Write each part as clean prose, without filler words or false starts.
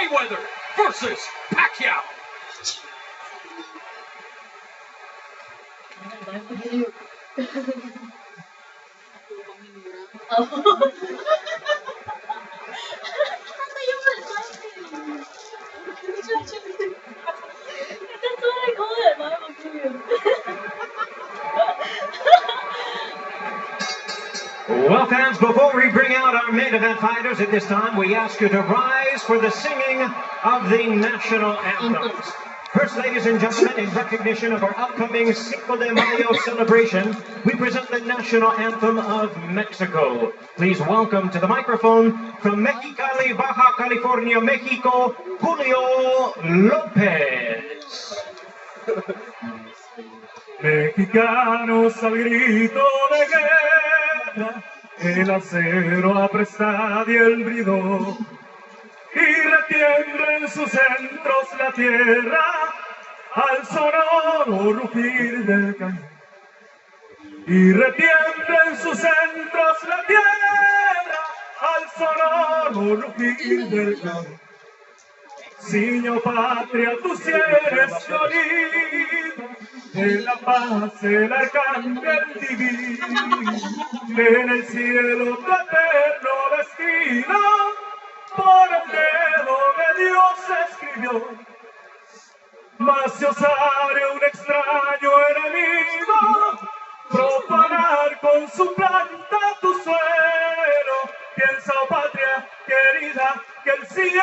Mayweather versus Pacquiao. Well, fans, before we bring out our main event fighters at this time, we ask you to rise for the singing of the national anthems. First, ladies and gentlemen, in recognition of our upcoming Cinco de Mayo celebration, we present the national anthem of Mexico. Please welcome to the microphone from Mexicali, Baja California, Mexico, Julio Lopez. Mexicanos al grito de guerra, el acero apresta y el bridón, y retiembla en sus centros la tierra al sonoro rugir del cañón. Y retiembla en sus centros la tierra al sonoro rugir del cañón. Ciño patria, tú sí eres florido, en la paz el arcángel divino, en el cielo tu eterno destino, por el dedo de Dios escribió. Mas si osare un extraño enemigo profanar con su planta tu suelo, piensa, oh patria querida, que el cielo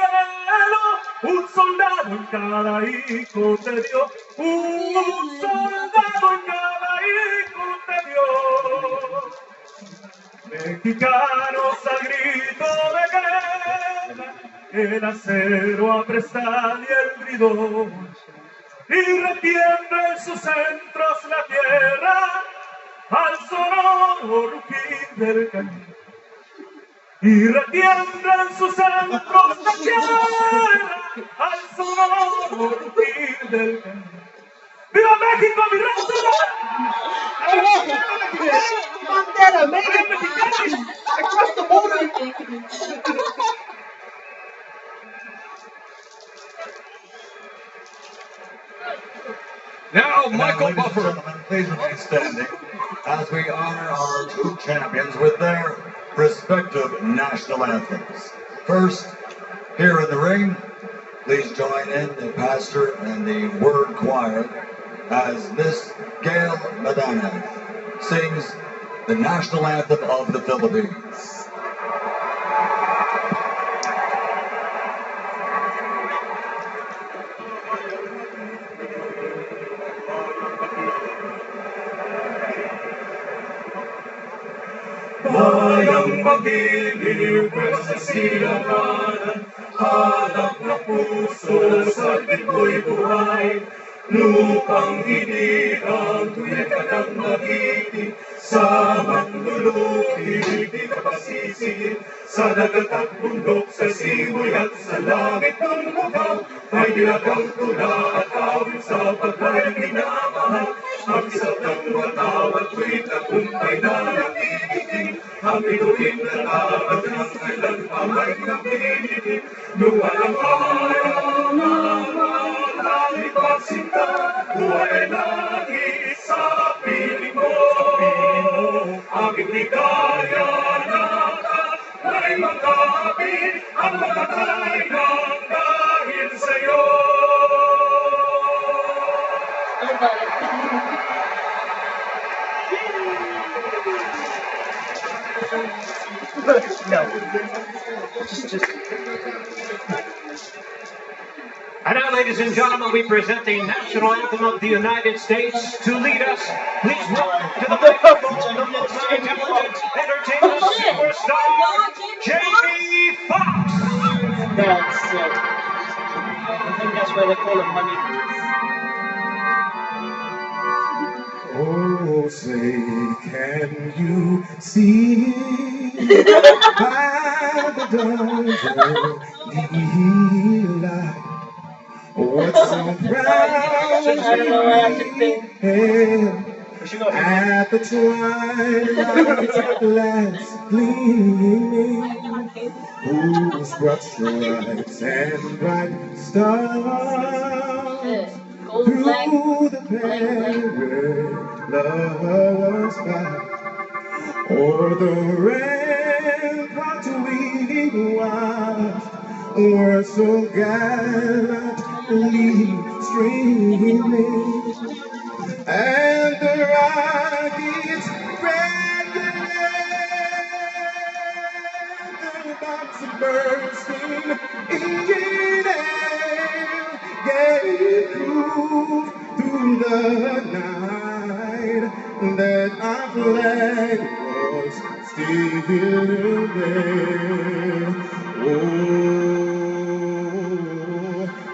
un soldado en cada hijo te dio, un soldado en cada hijo te dio. Mexicanos al grito de guerra, el acero apresta y el bridón, y retiembla en sus centros la tierra al sonoro rugir del cañón. Y retiembla en sus centros la tierra al sonoro rugir del cañón. ¡Viva México, mi raza! Bandera, Mexican, across the border. Now, Michael ladies and Buffer. gentlemen, please remain standing as we honor our two champions with their respective national anthems. First, here in the ring, please join in the pastor and the word choir as Miss Gail Madana sings the national anthem of the Philippines. Bayang magiliw sa silanganan, hanap na puso sa dito'y buhay. Lupang hinilang, tuwid ka ng magiting, sa manluluki, di ka pasisingin. Sa dagat at bundok, sa simoy at sa langit ng mukaw, ay nilagang tula at awit sa pagkay minamahal. Ang isang ng watawat, tuwid na kumpay na nakikinig. Ang bituin na laban ng kailan pamay na pinitin. Nung walang ayaw na malang ipagsinta, buhay lagi sa piling mo. Aming ligaya na ay magkakapit ang matatay ng dahil sa'yo. No. Just. And now, ladies and gentlemen, we present the national anthem of the United States. To lead us, please welcome to the microphone the most intelligent entertainment superstar, Jamie Foxx. That's I think that's why they call him Manny. Oh, say, can you see by the dawn's early light what so proudly at the twilight's last gleaming whose broad stripes and bright stars through the perilous fight, o'er the ramparts we watched, were so gallantly streaming, and the rockets bombs bursting in air gave proof through the night that our flag was still there. Oh,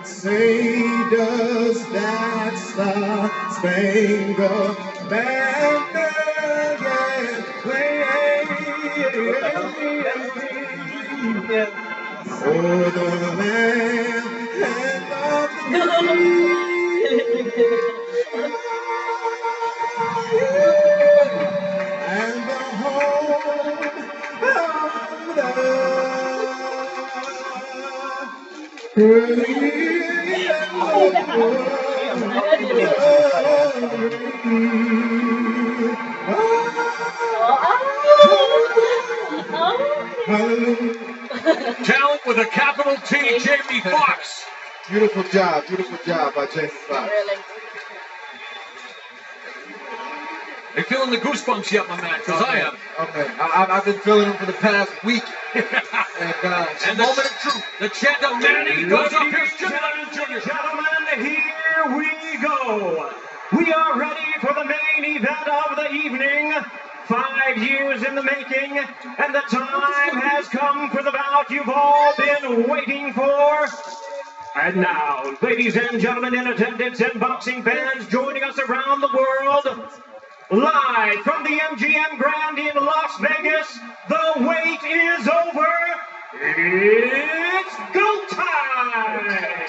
say does that star-spangled banner yet play? For the land of the and the home of the free. Talent with a capital T, Jamie Foxx. Beautiful job by Jamie Foxx. You feeling the goosebumps yet, my man? Because I am. Okay, I've been feeling them for the past week. And the moment of truth. The chant of Manny goes up. Here's Jr. Gentlemen, here we go. We are ready for the main event of the evening. 5 years in the making, and the time has come for the bout you've all been waiting for. And now, ladies and gentlemen in attendance and boxing fans joining us around the world, live from the MGM Grand in Las Vegas, the wait is over. It's go time!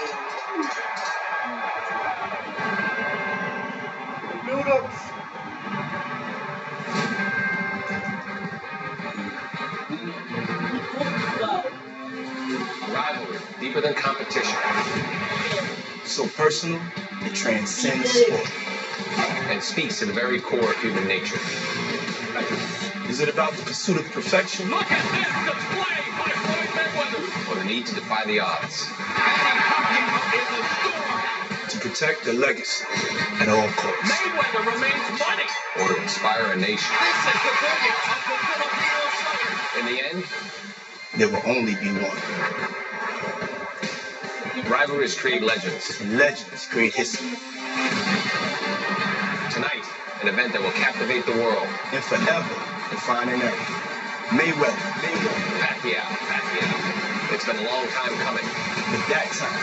Noodles. Rivalry, deeper than competition. So personal, it transcends sport. And speaks to the very core of human nature. Is it about the pursuit of perfection? Look at this display by Floyd Mayweather. Or the need to defy the odds. To protect the legacy at all costs. Mayweather remains money. Or to inspire a nation. This is the brilliance of the Filipino Southern. In the end, There will only be one. rivalries create legends. And legends create history. Tonight, an event that will captivate the world. And forever define an era. Mayweather. Pacquiao. It's been a long time coming. But that time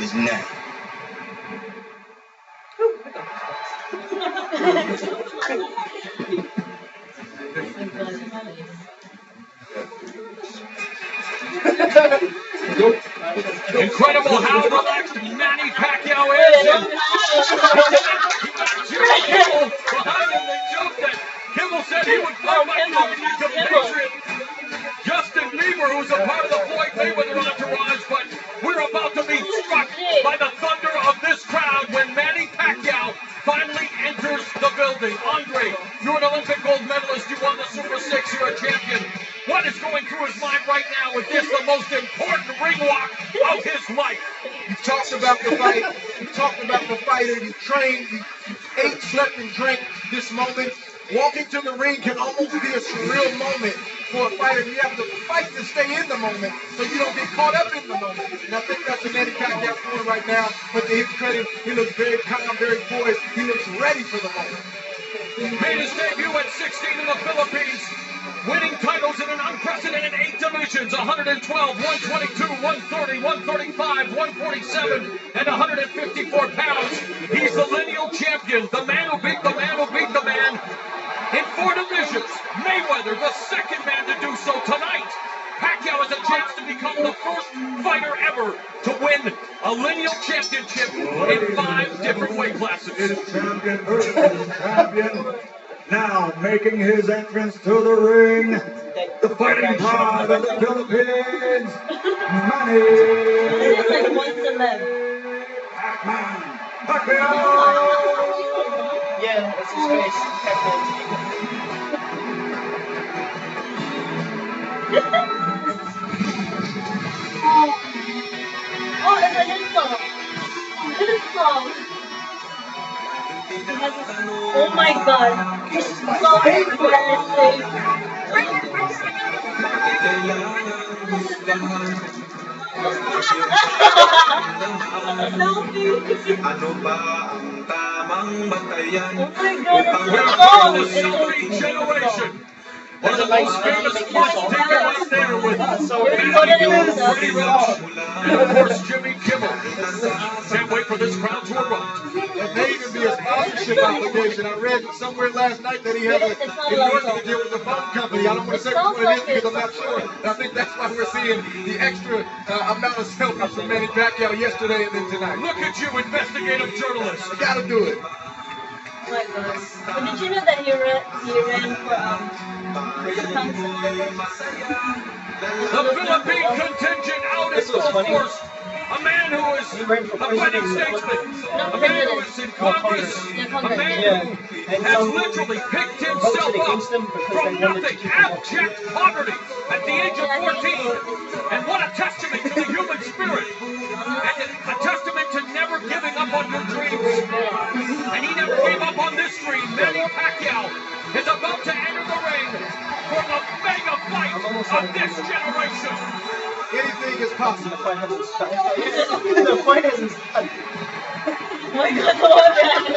is now. Incredible how relaxed Manny Pacquiao is. Behind him, they joked that Kimmel said he would fight my compatriot Justin Bieber, who's a part of the Floyd Mayweather entourage, but we're about to be struck by the thunder of this crowd when Manny Pacquiao finally enters the building. Andre, you're an Olympic gold medalist. You won the Super 6. You're a champion. What is going through his mind right now with this, the most important ring walk of his life? You talked about the fight. You talked about the fighter. You trained. You ate, slept, and drank this moment. Walking to the ring can almost be a surreal moment for a fighter. You have to fight to stay in the moment so you don't get caught up in the moment. And I think that's what Manny Pacquiao doing right now. But to his credit, he looks very calm, very poised. He looks ready for the moment. Made his debut at 16 in the Philippines, winning titles in an unprecedented 8 divisions: 112, 122, 130, 135, 147, and 154 pounds. He's the lineal champion, the man who beat the man who beat the man in 4 divisions. Mayweather, the second man to do so tonight. Pacquiao has a chance to become the first fighter ever to win a lineal championship in 5 different weight classes. His champion versus champion, now making his entrance to the ring, the fighting pride of the Philippines, Manny. It's like one celeb. Pacquiao. Yeah, that's his face. Pacquiao. Oh, it's a hit song. Hit song. Oh my god. He's so embarrassing. Ano ba ang tamang batayan? Oh my god, it's a song. The celebrity generation. One of the Like, most famous make ones it taken right there with So It's Manny, totally awesome. Pretty Rich, and of course Jimmy Kimmel. Can't wait for this crowd to erupt. There may even be a sponsorship obligation. I read somewhere last night that he has an endorsement deal with the phone company. I don't want to say what it is because I'm not sure. And I think that's why we're seeing the extra amount of selfies from Manny Pacquiao yesterday and then tonight. Look at you, investigative journalist. You gotta do it. Oh my god. But did you know that he ran for council? The Philippine contingent out in full force. A man who is a fighting statesman. A man who is in Congress. A man who has literally picked himself up from nothing, abject poverty at the age of 14. And what a testament to the human spirit. And a testament to never giving up on your dreams. And he never gave up on this dream. Manny Pacquiao is about to enter the ring for the mega fight of this generation. Anything is possible. The fight hasn't started. The fight hasn't started. Oh my god, what happened?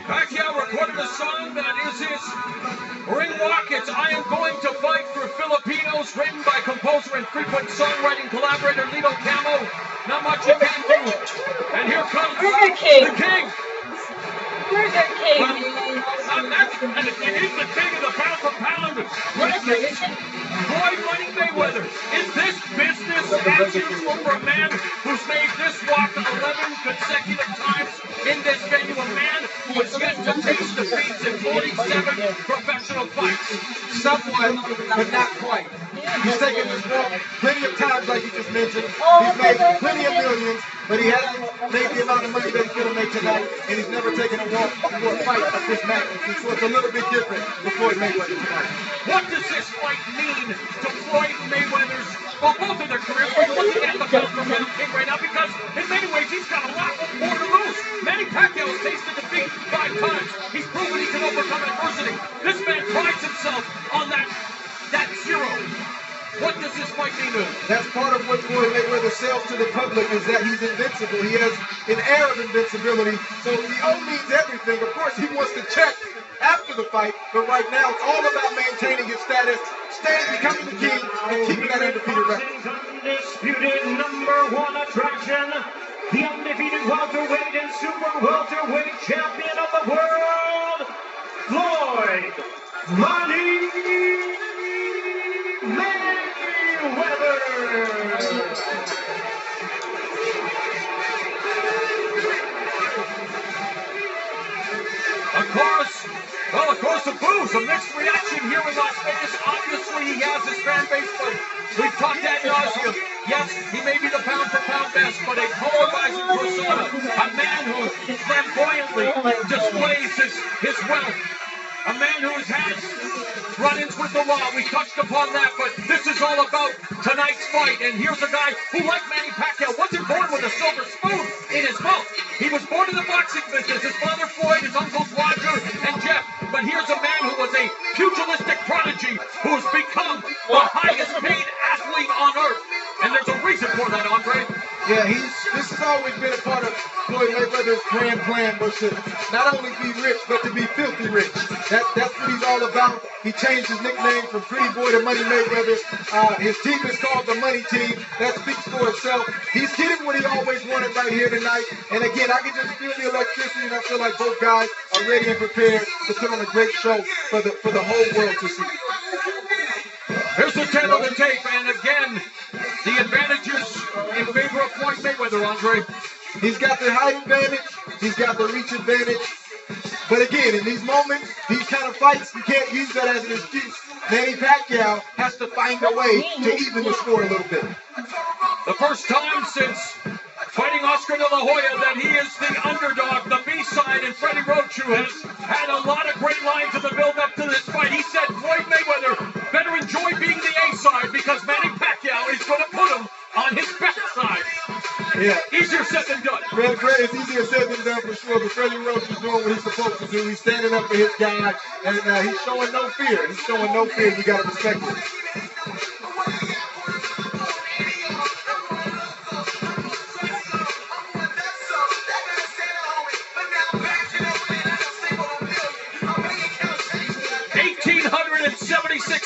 Pacquiao recorded a song that is his ring walk. It's I Am Going to Fight for Filipinos, written by composer and frequent songwriting collaborator Lito Camo. Not much you can do. And here comes Burger King. the king. Burger King. And he's the king of the pound for pound. Floyd Money Mayweather. Is this business as usual for a man who's made this walk 11 consecutive times in this venue? A man who has yet to taste defeats in 47 professional fights. Somewhat, but not quite. He's taken this walk plenty of times, like you just mentioned. Oh, He's made plenty of millions, but he hasn't made the amount of money that he's going to make tonight, and he's never taken a walk before a fight of this magnitude. So it's a little bit different with Floyd Mayweather tonight. What does this fight mean to Floyd Mayweather's, well, both of their careers? We're looking at the pound for pound king right now because in many ways he's got a lot more to lose. Manny Pacquiao has tasted defeat 5 times. He's proven he can overcome adversity. This man prides himself on that zero. What does this fight mean to him? That's part of what Floyd Mayweather sells to the public, is that he's invincible. He has an air of invincibility. So the O means everything. Of course, he wants to check after the fight, but right now it's all about maintaining his status, becoming the king, and keeping that undefeated record. Undisputed #1 attraction, the undefeated welterweight and super welterweight champion of the world, Floyd Money Mayweather. Of course, the boos, a mixed reaction here in Las Vegas. Obviously, he has his fan base, but we've talked ad nauseum. Yes, he may be the pound for pound best, but a polarizing persona, a man who flamboyantly displays his wealth, a man who has had run-ins with the law. We touched upon that, but this is all about tonight's fight. And here's a guy who, like Manny Pacquiao, wasn't born with a silver spoon in his mouth. He was born in the boxing business. His father Floyd, his uncles Roger and Jeff. But here's a man who was a pugilistic prodigy who has become the highest paid athlete on earth. And there's a reason for that, Andre. Yeah, this has always been a part of Floyd Mayweather's grand plan, was to not only be rich, but to be filthy rich. That's what he's all about. He changed his nickname from Pretty Boy to Money Mayweather. His team is called the Money Team. That speaks for itself. He's getting what he always wanted right here tonight. And again, I can just feel the electricity, and I feel like both guys are ready and prepared to put on a great show for the whole world to see. Here's the 10 on the tape, and again, the advantages in favor of Floyd Mayweather, Andre. He's got the height advantage. He's got the reach advantage. But again, in these moments, these kind of fights, you can't use that as an excuse. Manny Pacquiao has to find a way to even the score a little bit. The first time since fighting Oscar De La Hoya that he is the underdog, the B-side, and Freddie Roach, who has had a lot of great lines in the build-up to this fight. He said Floyd Mayweather better enjoy being the A-side because Manny Pacquiao is going to put him on his backside. Yeah. Easier said than done. Fred, it's easier said than done for sure, but Freddie Roach is doing what he's supposed to do. He's standing up for his guy, and he's showing no fear. He's showing no fear. You got to respect it.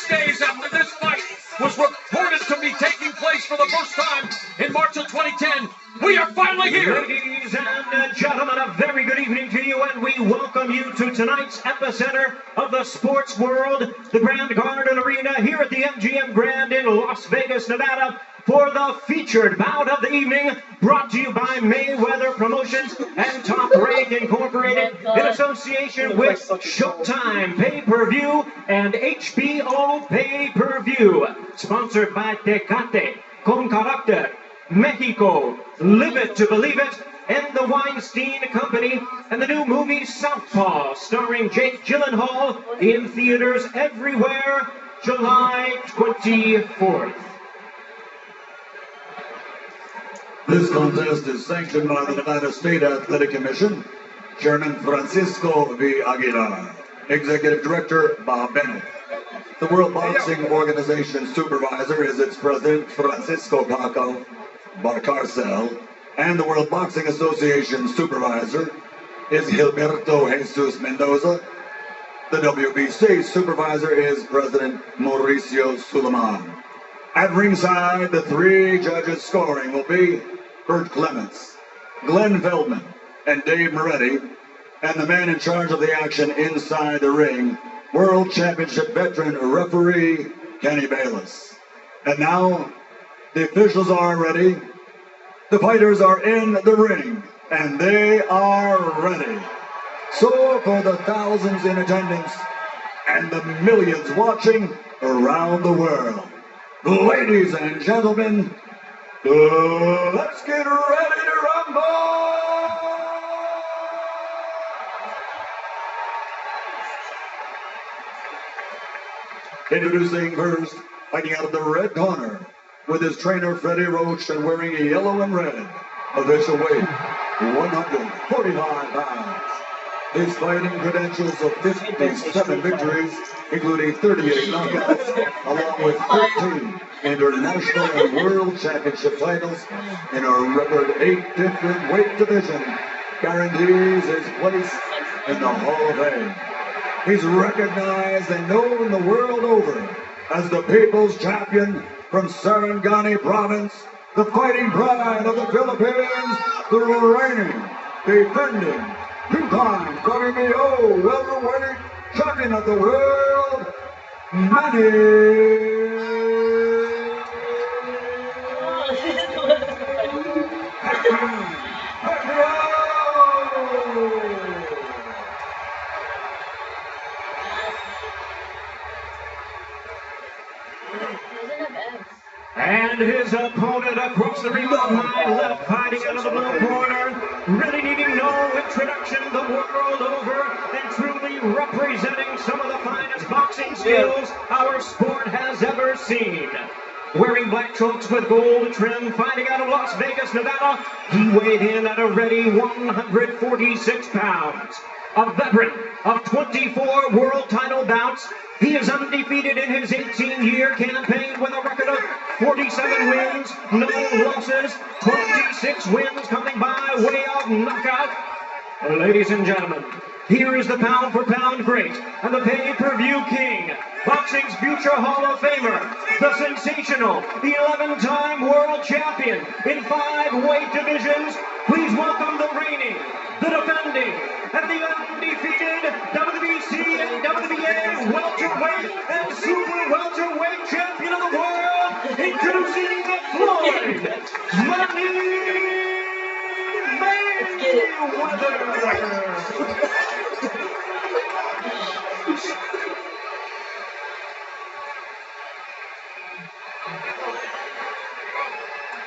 Days after this fight was reported to be taking place for the first time in March of 2010, we are finally here. Ladies and gentlemen, a very good evening to you, and we welcome you to tonight's epicenter of the sports world, the Grand Garden Arena here at the MGM Grand in Las Vegas, Nevada, for the featured bout of the evening, brought to you by Mayweather Promotions and Top Rank Incorporated in association with Showtime Pay-Per-View and HBO Pay-Per-View. Sponsored by Tecate, Con Carácter, Mexico, Live It to Believe It, and the Weinstein Company, and the new movie Southpaw, starring Jake Gyllenhaal, in theaters everywhere, July 24th. This contest is sanctioned by the Nevada State Athletic Commission, Chairman Francisco V. Aguilar, Executive Director Bob Bennett. The World Boxing Organization Supervisor is its President Francisco Pacquiao Barcarcel, and the World Boxing Association Supervisor is Gilberto Jesus Mendoza. The WBC Supervisor is President Mauricio Suleiman. At ringside, the three judges scoring will be Bert Clements, Glenn Feldman, and Dave Moretti, and the man in charge of the action inside the ring, World Championship veteran referee Kenny Bayless. And now, the officials are ready, the fighters are in the ring, and they are ready. So for the thousands in attendance and the millions watching around the world, ladies and gentlemen, let's get ready to rumble! Introducing first, fighting out of the red corner, with his trainer Freddie Roach and wearing yellow and red, official weight 145 pounds. His fighting credentials of 57 victories, including 38 knockouts, along with 13 international and world championship titles in a record 8 different weight divisions, guarantees his place in the Hall of Fame. He's recognized and known the world over as the People's Champion from Sarangani Province, the fighting pride of the Philippines, the reigning, defending, two-time WBO welterweight champion of the world, Manny. And his opponent across the ring on my left, fighting out of the blue corner, really needing no introduction the world over, and truly representing some of the finest boxing skills our sport has ever seen. Wearing black trunks with gold trim, fighting out of Las Vegas, Nevada, he weighed in at a ready 146 pounds. A veteran of 24 world title bouts, he is undefeated in his 18-year campaign with a record of 47 wins, no losses, 26 wins coming by way of knockout. Ladies and gentlemen, here is the pound-for-pound great and the pay-per-view king, boxing's future Hall of Famer, the sensational, the 11-time world champion in 5 weight divisions. Please welcome the reigning, the defending, and the undefeated WBC and WBA welterweight and super welterweight champion,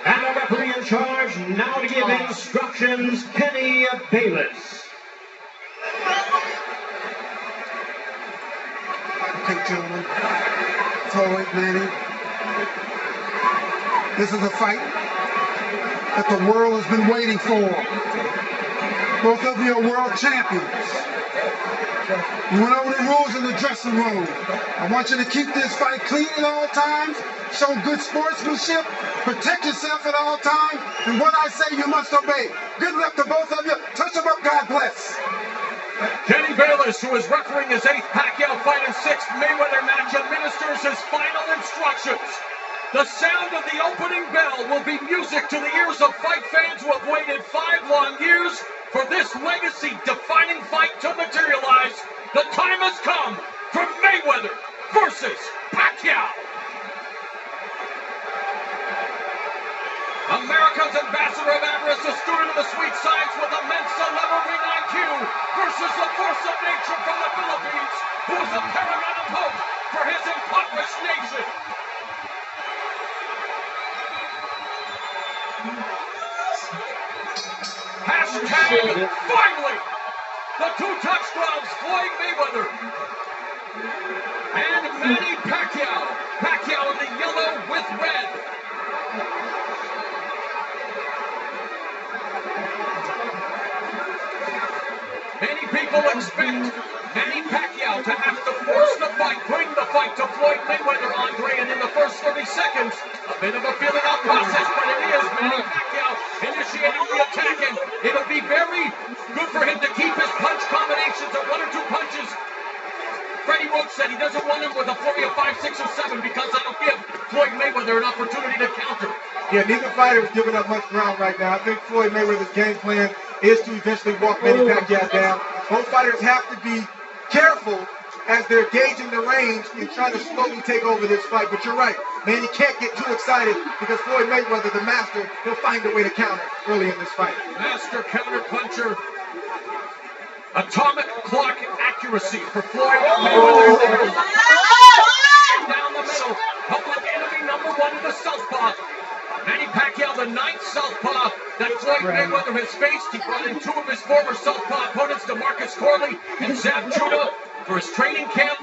And the referee in charge now to give instructions, Kenny Bayless. Okay, gentlemen. Floyd, Manny. This is a fight that the world has been waiting for. Both of you are world champions. You went over the rules in the dressing room. I want you to keep this fight clean at all times, show good sportsmanship, protect yourself at all times, and what I say you must obey. Good luck to both of you. Touch them up, God bless. Kenny Bayless, who is refereeing his 8th Pacquiao fight and 6th Mayweather match, administers his final instructions. The sound of the opening bell will be music to the ears of fight fans who have waited 5 long years for this legacy-defining fight to materialize. The time has come for Mayweather versus Pacquiao. America's ambassador of avarice, a student of the sweet science with immense level ring IQ, versus the force of nature from the Philippines, who is a paramount of hope for his impoverished nation. Hashtag finally! The 2 touchdowns, Floyd Mayweather and Manny Pacquiao. Pacquiao in the yellow with red. Many people expect Manny Pacquiao to have to force the fight, bring the fight to Floyd Mayweather, Andre, and in the first 30 seconds, a bit of a feeling-out process, but it is Manny Pacquiao initiating the attack, and it'll be very good for him to keep his punch combinations of 1 or 2 punches. Freddie Roach said he doesn't want him with a flurry of 5, 6, or 7 because that'll give Floyd Mayweather an opportunity to counter. Yeah, neither fighter is giving up much ground right now. I think Floyd Mayweather's game plan is to eventually walk Manny Pacquiao down. Both fighters have to be careful as they're gauging the range and trying to slowly take over this fight. But you're right, Manny can't get too excited because Floyd Mayweather, the master, he'll find a way to counter early in this fight. Master counter puncher. Atomic clock accuracy for Floyd Mayweather. Down the middle. Public enemy number 1 in the southpaw. Manny Pacquiao, the 9th southpaw that Floyd Mayweather has faced. He brought in 2 of his former southpaw opponents, DeMarcus Corley and Zab Judah, for his training camp.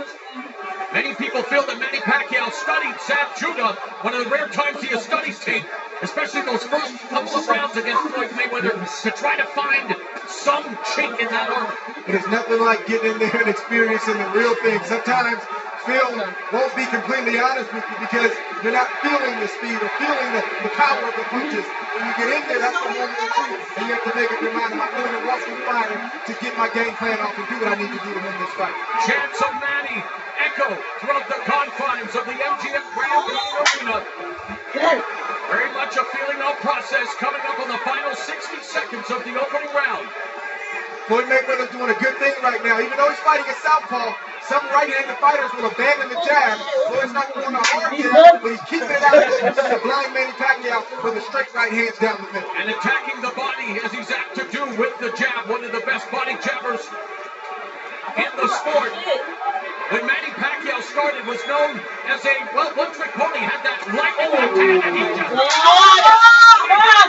Many people feel that Manny Pacquiao studied Zab Judah, one of the rare times he has studied tape, especially those first couple of rounds against Floyd Mayweather, to try to find some chink in that armor. It is nothing like getting in there and experiencing the real thing. Sometimes Phil won't be completely honest with you because you're not feeling the speed or feeling the power of the punches. When you get in there, that's the moment of truth. And you have to make up your mind, am I going to walk through fire to get my game plan off and do what I need to do to win this fight? Chants of Manny echo throughout the confines of the MGM Grand Arena. Very much a feeling-out process coming up on the final 60 seconds of the opening round. Floyd Mayweather's doing a good thing right now. Even though he's fighting a southpaw, some right-handed fighters will abandon the jab. Floyd's not going to hard jab, but he's keeping it out there to blind Manny Pacquiao with the straight right hands down the middle. And attacking the body as he's apt to do with the jab, one of the best body jabbers in the sport. When Manny Pacquiao started, was known as a, well, one-trick pony, had that lightning left hand, and he just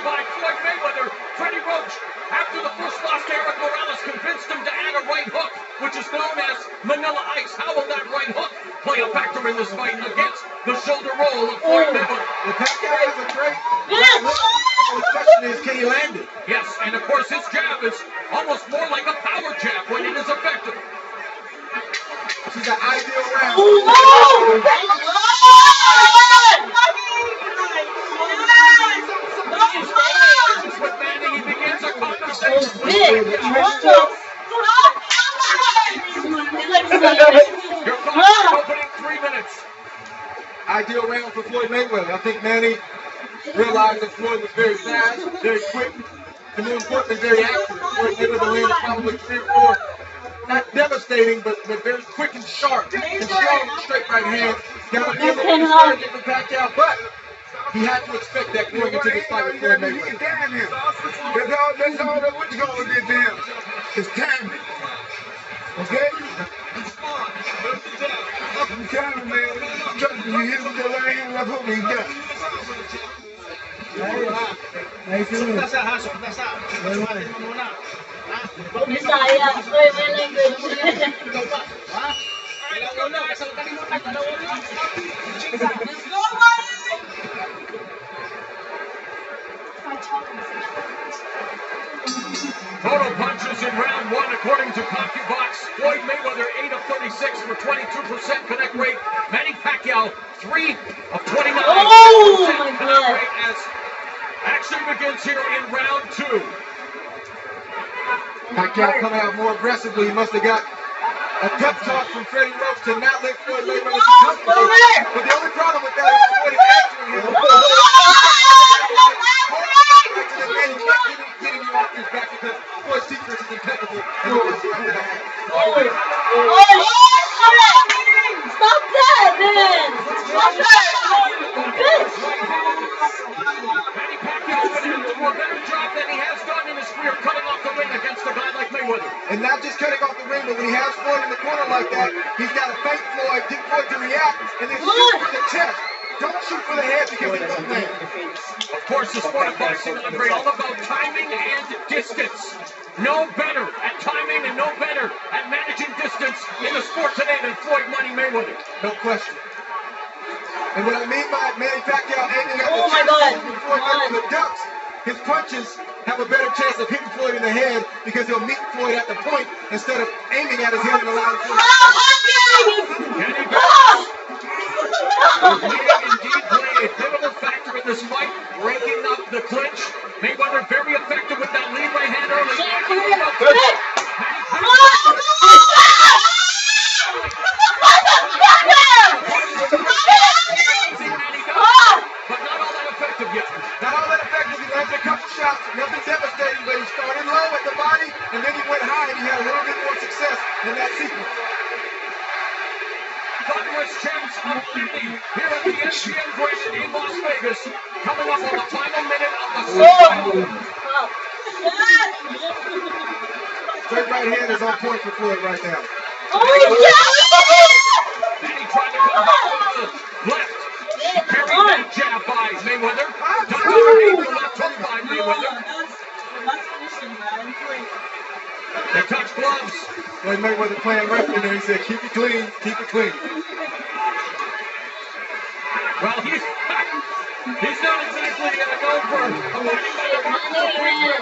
by Floyd Mayweather. Freddie Roach, after the first loss to Eric Morales, convinced him to add a right hook, which is known as Manila Ice. How will that right hook play a factor in this fight against the shoulder roll of Floyd Mayweather? The Pacquiao has a great the question is, can he land it? Yes, and of course his jab is almost more like a power jab when it is effective. This is an ideal round. With Manny, he begins a conversation with your thoughts opening 3 minutes. Ideal round for Floyd Mayweather. I think Manny realized that Floyd was very fast, very quick, and more importantly, very accurate. Floyd Mayweather landed probably 3 or 4, not devastating, but very quick and sharp, and strong straight right hands. Got to be able to start for Pacquiao, but he had to expect that going into this fight with Floyd Mayweather. It's all that what you call it there. It's timing. Okay? I'm timing, man. Trust me, you hit with that right hand, that's what we got. Nice to meet you. Bisaya. Oy, may language. Total punches in round one, according to Pacquiao. Floyd Mayweather, 8 of 36 for 22% connect rate. Manny Pacquiao, 3 of 29 connect rate as action begins here in round two. Pacquiao coming out more aggressively. He must have got a pep talk from Freddie Roach to not let Floyd Mayweather be comfortable. But the only problem with that is Floyd is answering him. Getting you off his back because Floyd's defense is impeccable. And he was right to the head. Stop that, man! Stop that! Manny Pacquiao is going to do a better job than he has done in his career cutting off the ring against a guy like Mayweather. And not just cutting off the ring, but when he has Floyd in the corner like that, he's got to fake Floyd, get Floyd to react, and then shoot for the chest. Don't shoot for the head because it won't land. Of course, the sport of boxing, Andre, all about timing and distance. No better at timing and no better at managing distance in the sport today than Floyd Money Mayweather. No question. And what I mean by Manny Pacquiao aiming at the Oh my chest God. when Floyd Mayweather ducks, his punches have a better chance of hitting Floyd in the head because he'll meet Floyd at the point instead of aiming at his head and allowing Floyd. Indeed play a pivotal factor in this fight, breaking up the clinch. Mayweather very effective with that lead right hand early. But not all that effective yet. Not all that effective. He landed a couple shots, nothing devastating, but he started low at the body and then he went high and he had a little bit more success in that sequence. Thunderous chants of Manny here at the MGM Grand in Las Vegas, coming up on the final minute of the season. Straight right hand is on point for Floyd right now. Manny trying to come back with the left. Carried that jab by Mayweather. Ducked underneath the left hook by Mayweather. They touch gloves. Floyd Mayweather playing referee there. He said, keep it clean, keep it clean. Well, he's not exactly known for abiding by the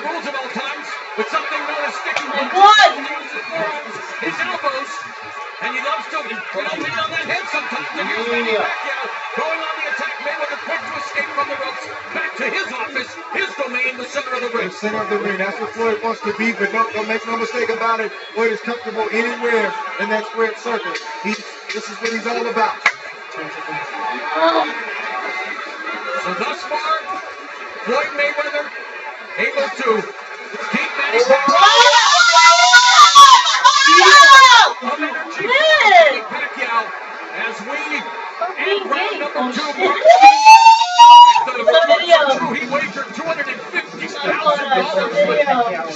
rules at all times, but something known as sticking to his elbows, and he loves to lean on that head sometimes. And here's Manny Pacquiao going on the attack. Mayweather quick to escape from the ropes, back to his office, his domain, the center of the ring. The center of the ring. That's what Floyd wants to be, but don't make no mistake about it. Floyd is comfortable anywhere in that squared circle. This is what he's all about. So thus far, Floyd Mayweather able to keep Manny Pacquiao as we end round number two. He wagered $250,000 with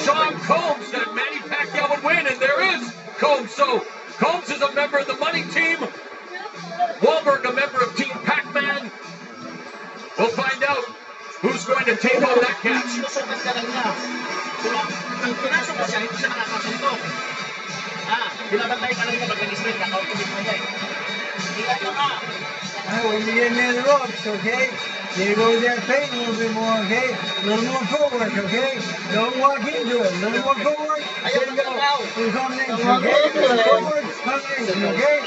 Sean Combs that Manny Pacquiao would win, and there is Combs. So Combs is a member of the money team. Wahlberg, a member of Team Pac-Man. We'll find out who's going to take on that catch. When you get near the ropes, okay? You go there, paint a little bit more, okay? A little more footwork, okay? Don't walk into it. A little more footwork. There you go. We're combination, okay? Footwork, combination, okay?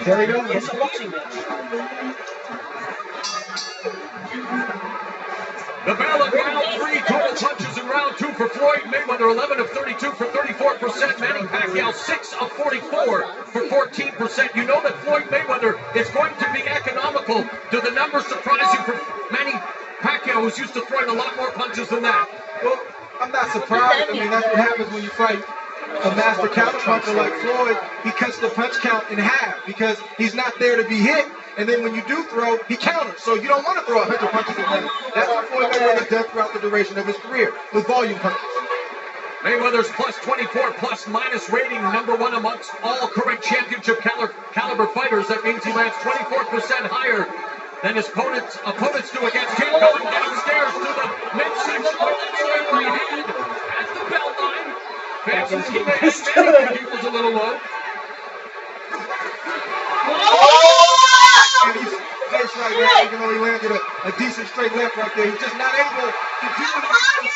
There we go. It's a boxing match. The bell of round three, total punches in round two for Floyd Mayweather, 11 of 32 for 34%. Manny Pacquiao, 6 of 44 for 14%. You know that Floyd Mayweather is going to be economical. Do the numbers surprise you for Manny Pacquiao, who's used to throwing a lot more punches than that? Well, I'm not surprised. I mean, that's what happens when you fight a master counterpuncher like Floyd. He cuts the punch count in half because he's not there to be hit. and then when you do throw, he counters. So you don't want to throw 100 punches at him. That's what Floyd Mayweather does throughout the duration of his career with volume punches. Mayweather's plus 24 plus minus rating, #1 amongst all current championship caliber fighters. That means he lands 24% higher than his opponents do against him. Going downstairs to the midsection with that straight right hand at the belt line. Fans keep Manny he was a little low. And he's face right now, even though he landed a decent straight left right there. He's just not able to do it. He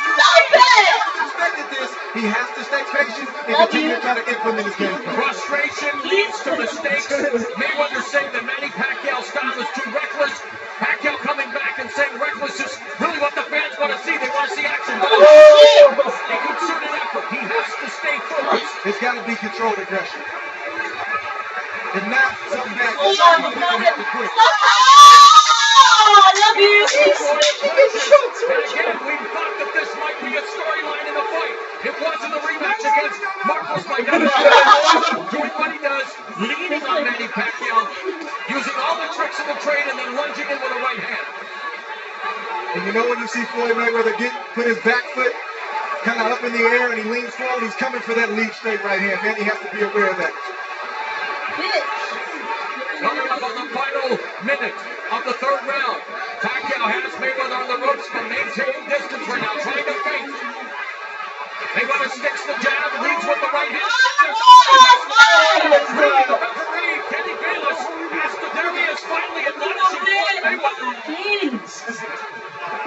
expected this. He has to stay patient and continue to try to implement his game. Frustration leads to mistakes. Mayweather saying that Manny Pacquiao's style is too reckless. Pacquiao coming back and saying reckless is really what the fans want to see. They want to see action. A concerted effort. He has to stay focused. It's got to be controlled aggression. If not, something bad. I love you. And again, we thought that this might be a storyline in the fight. It was in the rematch against Marcos doing what he does, leaning on Manny Pacquiao, using all the tricks of the trade, and then lunging in with a right hand. And you know when you see Floyd Mayweather put his back foot kind of up in the air and he leans forward, he's coming for that lead straight right hand. Manny has to be aware of that. Coming up on the final minute of the third round. Pacquiao has Mayweather on the ropes, but maintaining distance right now, trying to feint. Mayweather sticks the jab, leads with the right hand. The referee, Kenny Bayless, has to, there he is, finally admonishing Mayweather.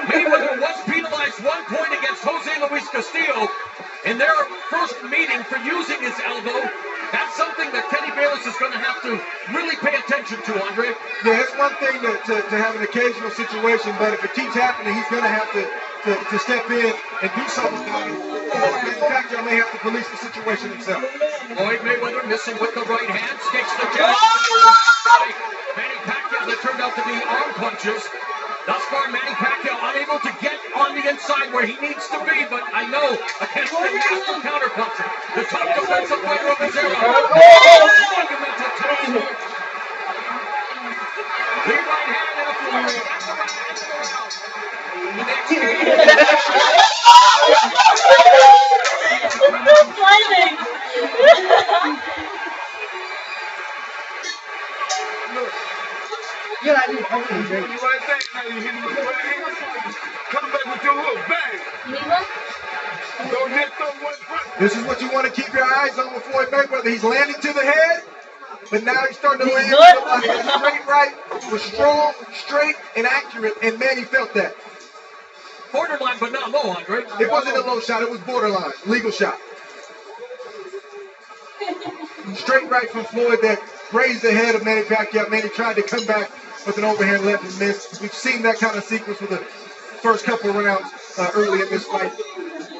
Mayweather was penalized 1 point against Jose Luis Castillo in their first meeting for using his elbow. That's something that Kenny Bayless is going to have to really pay attention to, Andre. Yeah, it's one thing to have an occasional situation, but if it keeps happening, he's going to have to step in and do something about it. In fact, Pacquiao may have to police the situation himself. Floyd Mayweather missing with the right hand, sticks the jab. Manny Pacquiao, that turned out to be arm punches. Thus far, Manny Pacquiao unable to get on the inside where he needs to be, but I know against the master counterpuncher, the top defensive fighter of his era, monumental touch. The right hand and a Floyd. That's the right hand of the round. The next You want to say now you hit him with the right hand? Come back with your hook, bang! Don't hit someone front. This is what you want to keep your eyes on with Floyd Mayweather. He's landing to the head, but now he's starting to land to the body. That straight right was strong, straight, and accurate, and Manny felt that. Borderline, but not low, Andre. It wasn't a low shot, it was borderline. Legal shot. Straight right from Floyd that raised the head of Manny Pacquiao. Manny tried to come back with an overhand left and missed. We've seen that kind of sequence for the first couple of rounds early in this fight.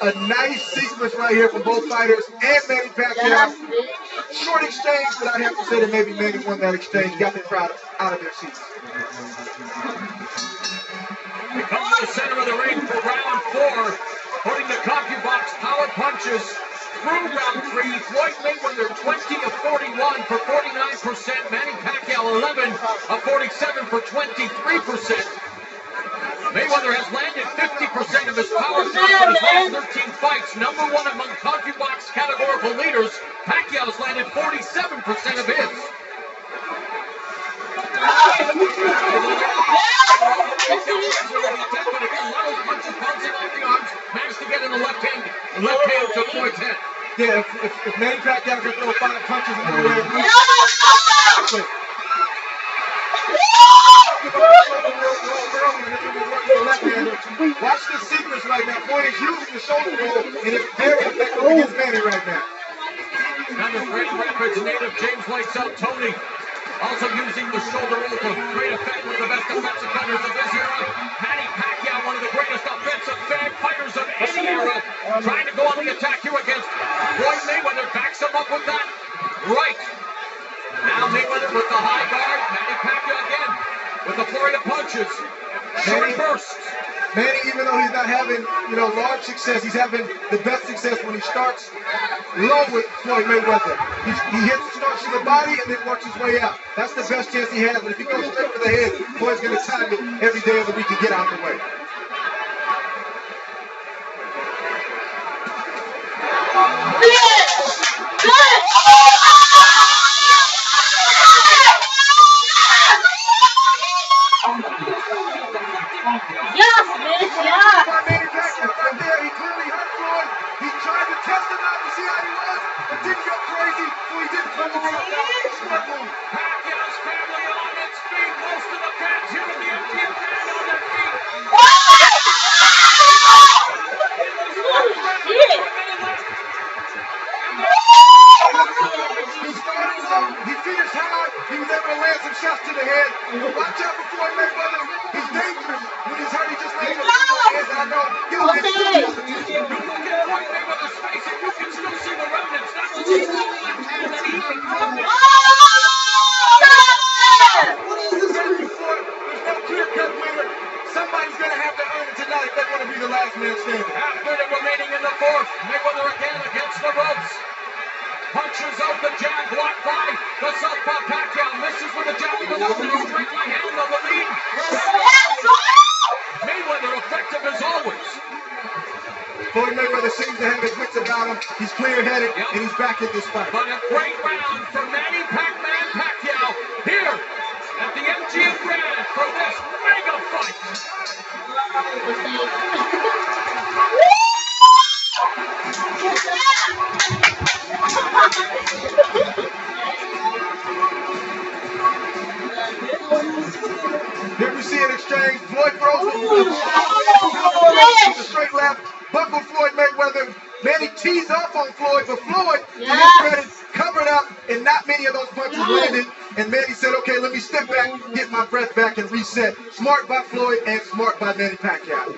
A nice sequence right here from both fighters and Manny Pacquiao. Short exchange, but I'd have to say that maybe Manny won that exchange, got the crowd out of their seats. We come to the center of the ring for round 4, putting the CompuBox power punches through round 3. Floyd Mayweather 20 of 41 for 49%. Manny Pacquiao 11 of 47 for 23%. Mayweather has landed 50% of his power shots in his last 13 fights. #1 among CompuBox categorical leaders. Pacquiao has landed 47% of his. Managed to get in the left hand to Floyd's head. Yeah, if Manny Pacquiao can throw 5 punches in the air, watch this sequence right now. Floyd is using the shoulder roll, and it's very effective against Manny right now. Under Grand Rapids native James Lights Out Tony also using the shoulder roll to great effect, one of the best defensive fighters of this era. Manny Pacquiao, one of the greatest offensive fighters of any era, trying to go on the attack here against Floyd Mayweather. Backs him up with that right. Now Mayweather with the high guard. Manny Pacquiao again with the flurry of punches. Short burst. Manny, even though he's not having, large success, he's having the best success when he starts low with Floyd Mayweather. He starts to the body and then works his way out. That's the best chance he has. But if he goes straight for the head, Floyd's going to time it every day of the week and get out of the way. Yes, bitch, yeah. Manny Pacquiao right there. He clearly hurt Floyd. He tried to test him out to see how he was, but didn't go crazy, so he didn't come himself out. Smart move. Pacquiao's family on its feet. Most of the fans here at the MGM Grand on their feet. He started low. He finished high. He was able to land some shots to the head. Watch out for Floyd Mayweather. He's dangerous. When he's hurt, he just lands a few hands, and I know he'll get serious. You look at Floyd Mayweather's face, and you can still see the remnants. That's the left hand that he can from this. There's no clear-cut winner. Somebody's going to have to earn it tonight if they want to be the last man standing. Half minute remaining in the fourth. Mayweather again against the ropes. Punches out the jab, blocked by the southpaw Pacquiao. Misses with a jab, goes out with a straight right hand on the lead. Mayweather effective as always. Floyd Mayweather seems to have his wits about him. He's clear-headed, and he's back in this fight. But a great round for Manny Pac-Man Pacquiao here at the MGM Grand for this mega fight. Here we see an exchange. Floyd throws the straight left. Buckle Floyd Mayweather. Manny tees off on Floyd, but Floyd, to his credit, covered up, and not many of those punches landed. And Manny said, okay, let me step back, get my breath back, and reset. Smart by Floyd and smart by Manny Pacquiao.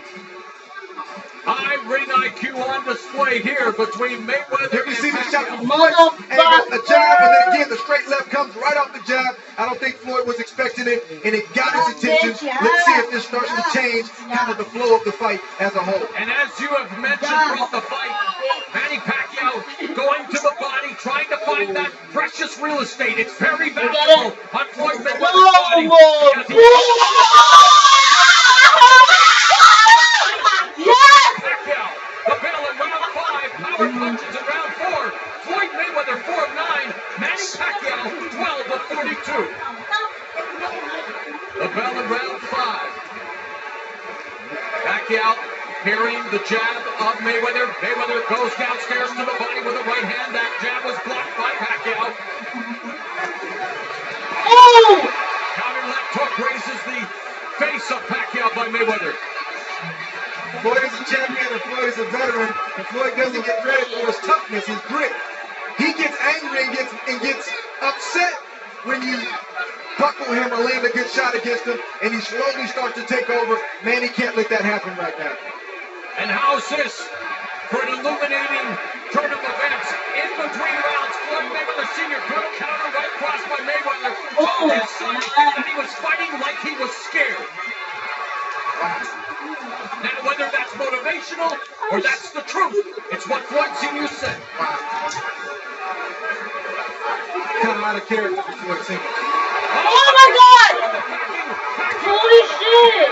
High ring IQ on display here between Mayweather Here we see the and shot Pacquiao. from Floyd, and a jab, and then again the straight left comes right off the jab. I don't think Floyd was expecting it, and it got his attention. Let's see if this starts to change kind of the flow of the fight as a whole. And as you have mentioned throughout the fight, Manny Pacquiao going to the body, trying to find that precious real estate. It's very valuable on Floyd Mayweather's body. Pacquiao, the bell in round 5, power punches in round 4. Floyd Mayweather 4 of 9, Manny Pacquiao 12 of 42. The bell in round 5. Pacquiao parrying the jab of Mayweather. Mayweather goes downstairs to the body with a right hand. That jab was blocked by Pacquiao. Counter left hook raises the face of Pacquiao by Mayweather. Floyd is a champion and Floyd is a veteran, and Floyd doesn't get credit for his toughness, his grit. He gets angry and gets upset when you buckle him or land a good shot against him, and he slowly starts to take over. Manny can't let that happen right now. And how's this for an illuminating turn of events? In between rounds, Floyd Mayweather Sr. good counter right cross by Mayweather. Told his son that he was fighting like he was scared. Now, whether that's motivational or that's the truth, it's what Floyd Sr. said. Kind of out of character for Floyd Sr. Oh my God! Holy shit!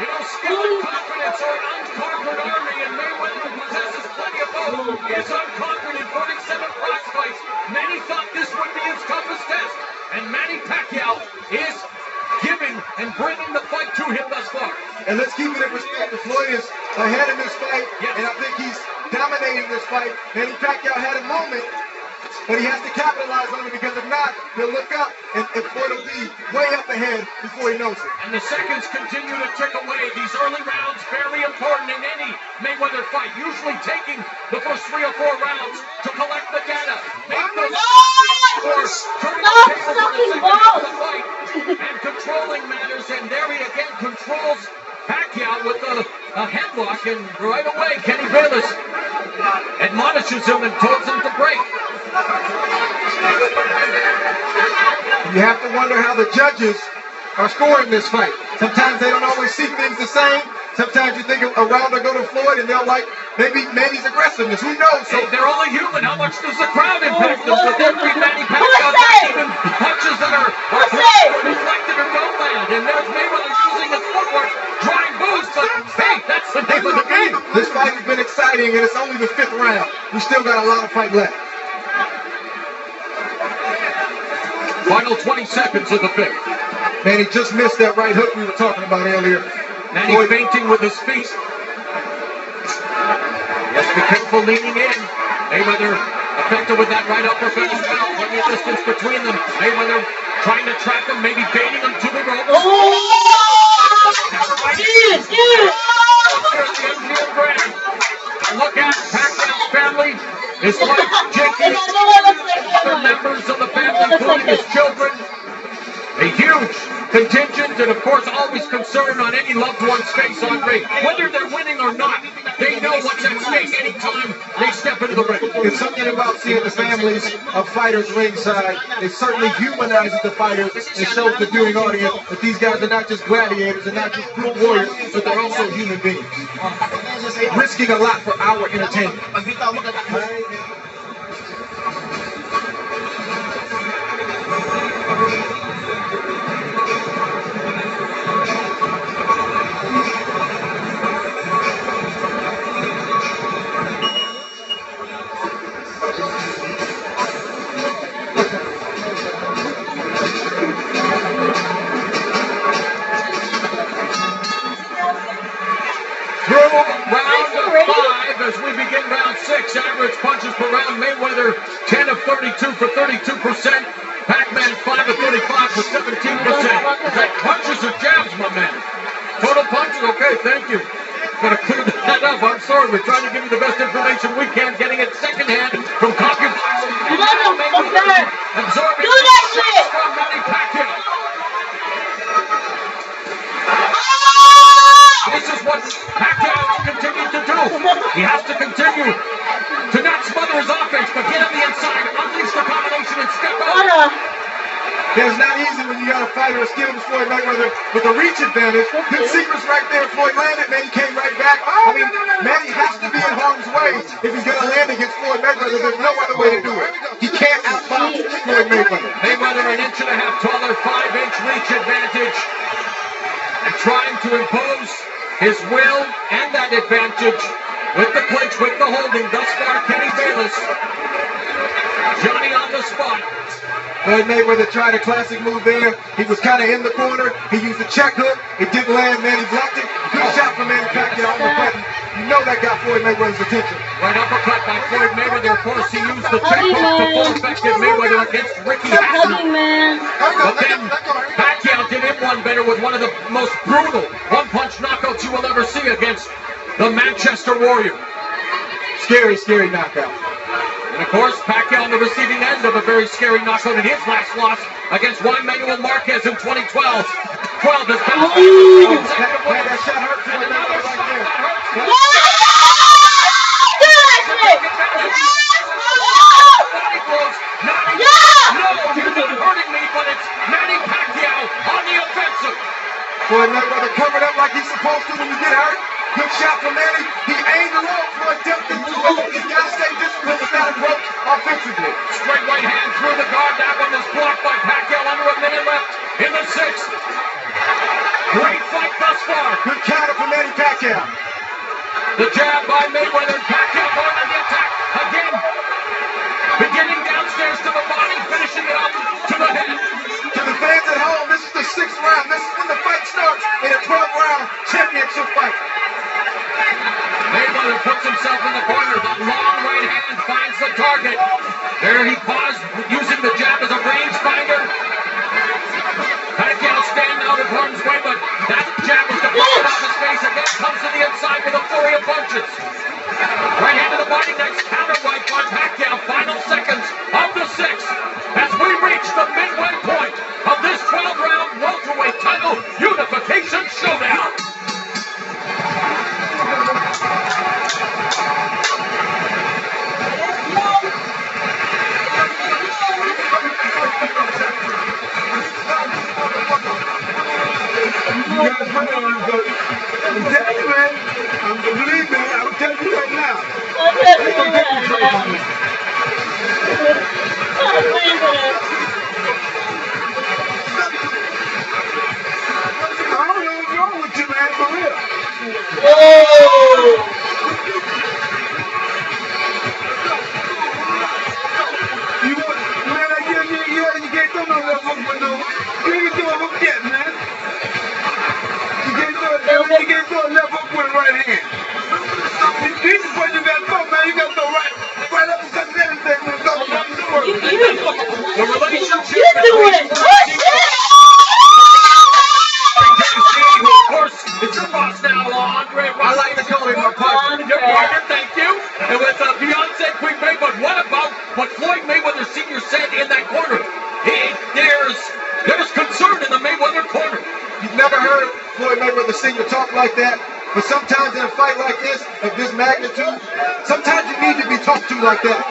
You know, skill and confidence are an unconquered army, and Mayweather possesses plenty of both. He is unconquered in 47 prize fights. Many thought this would be his toughest test, and Manny Pacquiao is giving and bringing the fight to him thus far. And let's keep it in perspective. Floyd is ahead in this fight, and I think he's dominating this fight. Manny Pacquiao had a moment, but he has to capitalize on it, because if not, he'll look up and Floyd will be way up ahead before he knows it. And the seconds continue to tick away. These early rounds very important in any Mayweather fight. Usually taking the first 3 or 4 rounds to collect the data. Make those scores, turning the table for the second half of the fight, and controlling matters. And there he again controls Pacquiao with a headlock, and right away Kenny Bayless admonishes him and tells him to break. You have to wonder how the judges are scoring this fight. Sometimes they don't always see things the same, Sometimes you think a round will go to Floyd and they'll like maybe Manny's aggressiveness. Who knows? So they're only human. How much does the crowd impact them? With every Manny Pacquiao, not even punches that are reflected or don't land. And there's Mayweather using his footwork, drawing boost. But hey, that's the name of the game. This fight has been exciting, and it's only the 5th round. We still got a lot of fight left. Final 20 seconds of the 5th. Manny just missed that right hook we were talking about earlier. Manny fainting with his feet. Yes, be careful leaning in. Mayweather effective with that right uppercut as well. Plenty of distance between them. Mayweather trying to trap him, maybe baiting him to the rope. Look at Pacquiao's family, his wife, Jakey, other members of the family, including his children. A huge contingent, and of course always concerned on any loved one's face on ring. Whether they're winning or not, they know what's at stake anytime they step into the ring. It's something about seeing the families of fighters ringside. It certainly humanizes the fighters. It shows the viewing audience that these guys are not just gladiators and not just brute warriors, but they're also human beings. Risking a lot for our entertainment. As we begin round 6, average punches per round. Mayweather 10 of 32 for 32%. Pac-Man 5 of 35 for 17%. Is that punches or jabs, my man? Total punches? Okay, thank you. Gotta clear that up. I'm sorry. We're trying to give you the best information we can. Getting it secondhand from Pacquiao. Absorbing from Manny Pacquiao. This is what Pacquiao continues to do. He has to continue to not smother his offense, but get on the inside, unleash the combination, and step out. It's not easy when you got a fighter as skilled as Floyd Mayweather with a reach advantage. Good sequence right there. Floyd landed, Manny came right back. I mean, Manny has to be in harm's way if he's going to land against Floyd Mayweather. There's no other way to do it. He can't outbox Floyd Mayweather. Mayweather an inch and a half taller, 5-inch reach advantage, and trying to impose his will and that advantage with the clinch, with the holding. Thus far, Kenny Bayless. Johnny on the spot. Floyd Mayweather tried a classic move there. He was kind of in the corner. He used a check hook. It didn't land. Manny blocked it. Good shot from Manny Pacquiao on the button. You know that got Floyd Mayweather's attention. Right uppercut by Floyd Mayweather. Of course, he used the check hook to full effective Mayweather against Ricky Hatton. But then Pacquiao did him one better with one of the most brutal one-punch knockouts you will ever see against the Manchester Warrior. Scary, scary knockout. And of course, Pacquiao on the receiving end of a very scary knockout in his last loss against Juan Manuel Marquez in 2012. 12 has been that shot hurt Floyd Mayweather right there. No, you're not hurting me, but it's Manny Pacquiao on the offensive. Floyd Mayweather covered up like he's supposed to when you get hurt. Good shot from Manny. He aimed the rope. Floyd dipped into it. He's got to stay disciplined with that approach offensively. Straight right hand through the guard. That one is blocked by Pacquiao. Under a minute left in the 6th. Great fight thus far. Good counter from Manny Pacquiao. The jab by Mayweather. Pacquiao going on the attack again. Beginning downstairs to the body, finishing it up to the head. To the fans at home, this is the 6th round. This is when the fight starts in a 12-round championship fight. Mayweather puts himself in the corner. The long right hand finds the target. There he paused, using the jab as a rangefinder. Pacquiao standing out of harm's way, but that jab is deflected off his face. Again, comes to the inside with a flurry of punches. Right hand to the body, next counter right by Pacquiao. Final seconds of the 6th as we reach the midway point of this 12-round welterweight title unification showdown. guys put on, but I'm telling you, man. Believe me, I'm telling you right now. Ain't no difference right now. I don't know what's wrong with you, man, for real. You want, man, I give you, you can't throw no left hook with no, you ain't throw a hook yet, man. You can't throw a left hook with a right hand. This is what you got to throw, man. You got to throw right up against everything, man. The relationship You do it! of course, it's your boss now, Andre. I like to call him my partner. Your partner, thank you. And with Beyonce Queen May, but what about what Floyd Mayweather Sr. said in that corner? There's concern in the Mayweather corner. You've never heard Floyd Mayweather Sr. talk like that, but sometimes in a fight like this, of this magnitude, sometimes you need to be talked to like that.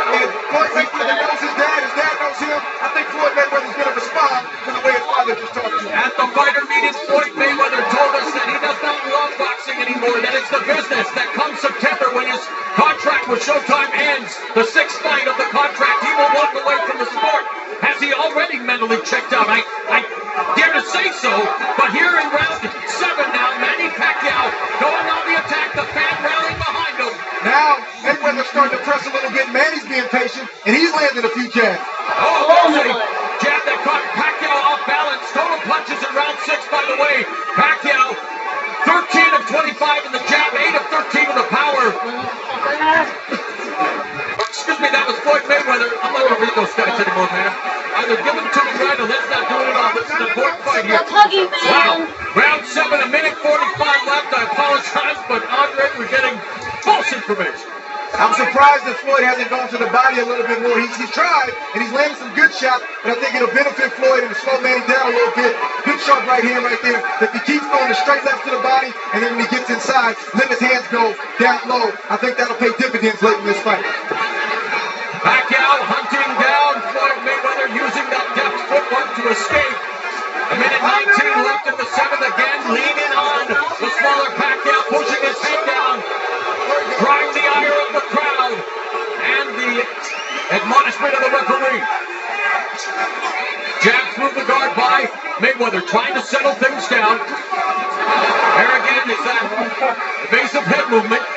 And Floyd Mayweather knows his dad knows him. I think Floyd Mayweather's going to respond to the way his father just talked to him. At the fighter meeting, Floyd Mayweather told us that he does not love boxing anymore, that it's the business, that come September when his contract with Showtime ends, the sixth fight of the contract, he will walk away from the sport. Has he already mentally checked out? I dare to say so, but here in round 7 now, Manny Pacquiao going on the attack, the fan rallying behind him. Now, Mayweather's starting to press a little bit. Manny's being patient, and he's landing a few jabs. Oh, there's a jab that caught Pacquiao off balance. Total punches in round 6, by the way. Pacquiao, 13 of 25 in the jab, 8 of 13 in the power. Excuse me, that was Floyd Mayweather. I'm not going to read those stats anymore, man. Either give them to me right or let's not do it at all. This is an important fight here. Wow. Round 7, a minute 45 left. I apologize, but Andre, we're getting false information. I'm surprised that Floyd hasn't gone to the body a little bit more. He's tried, and he's landed some good shots, but I think it'll benefit Floyd and slow Manny down a little bit. Good sharp right hand right there. If he keeps going the straight left to the body, and then when he gets inside, let his hands go down low, I think that'll pay dividends late in this fight. Pacquiao hunting down Floyd Mayweather, using that deft footwork to escape. A minute 19 left in the 7th again, leaning on the smaller Pacquiao, pushing his head down, drawing the ire of the crowd, and the admonishment of the referee. Jab through the guard by Mayweather, trying to settle things down. There again is that evasive head movement.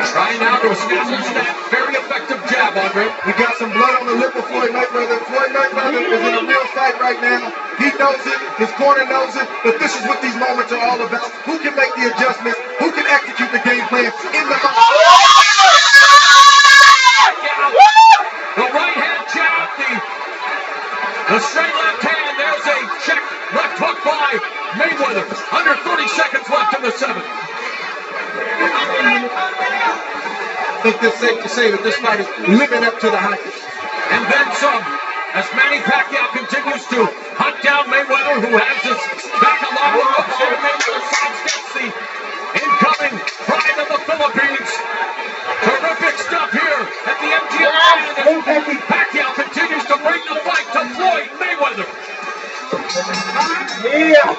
Trying now to establish that very effective jab, Andre. We got some blood on the lip of Floyd Mayweather. Floyd Mayweather is in a real fight right now. He knows it. His corner knows it. But this is what these moments are all about. Who can make the adjustments? Who can execute the game plan in the moment? The right hand jab, the straight left hand. There's a check left hook by Mayweather. Under 30 seconds left in the 7th. I think it's safe to say that this fight is living up to the hype. And then some, as Manny Pacquiao continues to hunt down Mayweather, who has his back along with the Floyd Mayweather sidesteps the incoming pride of the Philippines. Terrific stuff here at the MGM Arena. Pacquiao continues to bring the fight to Floyd Mayweather. Yeah.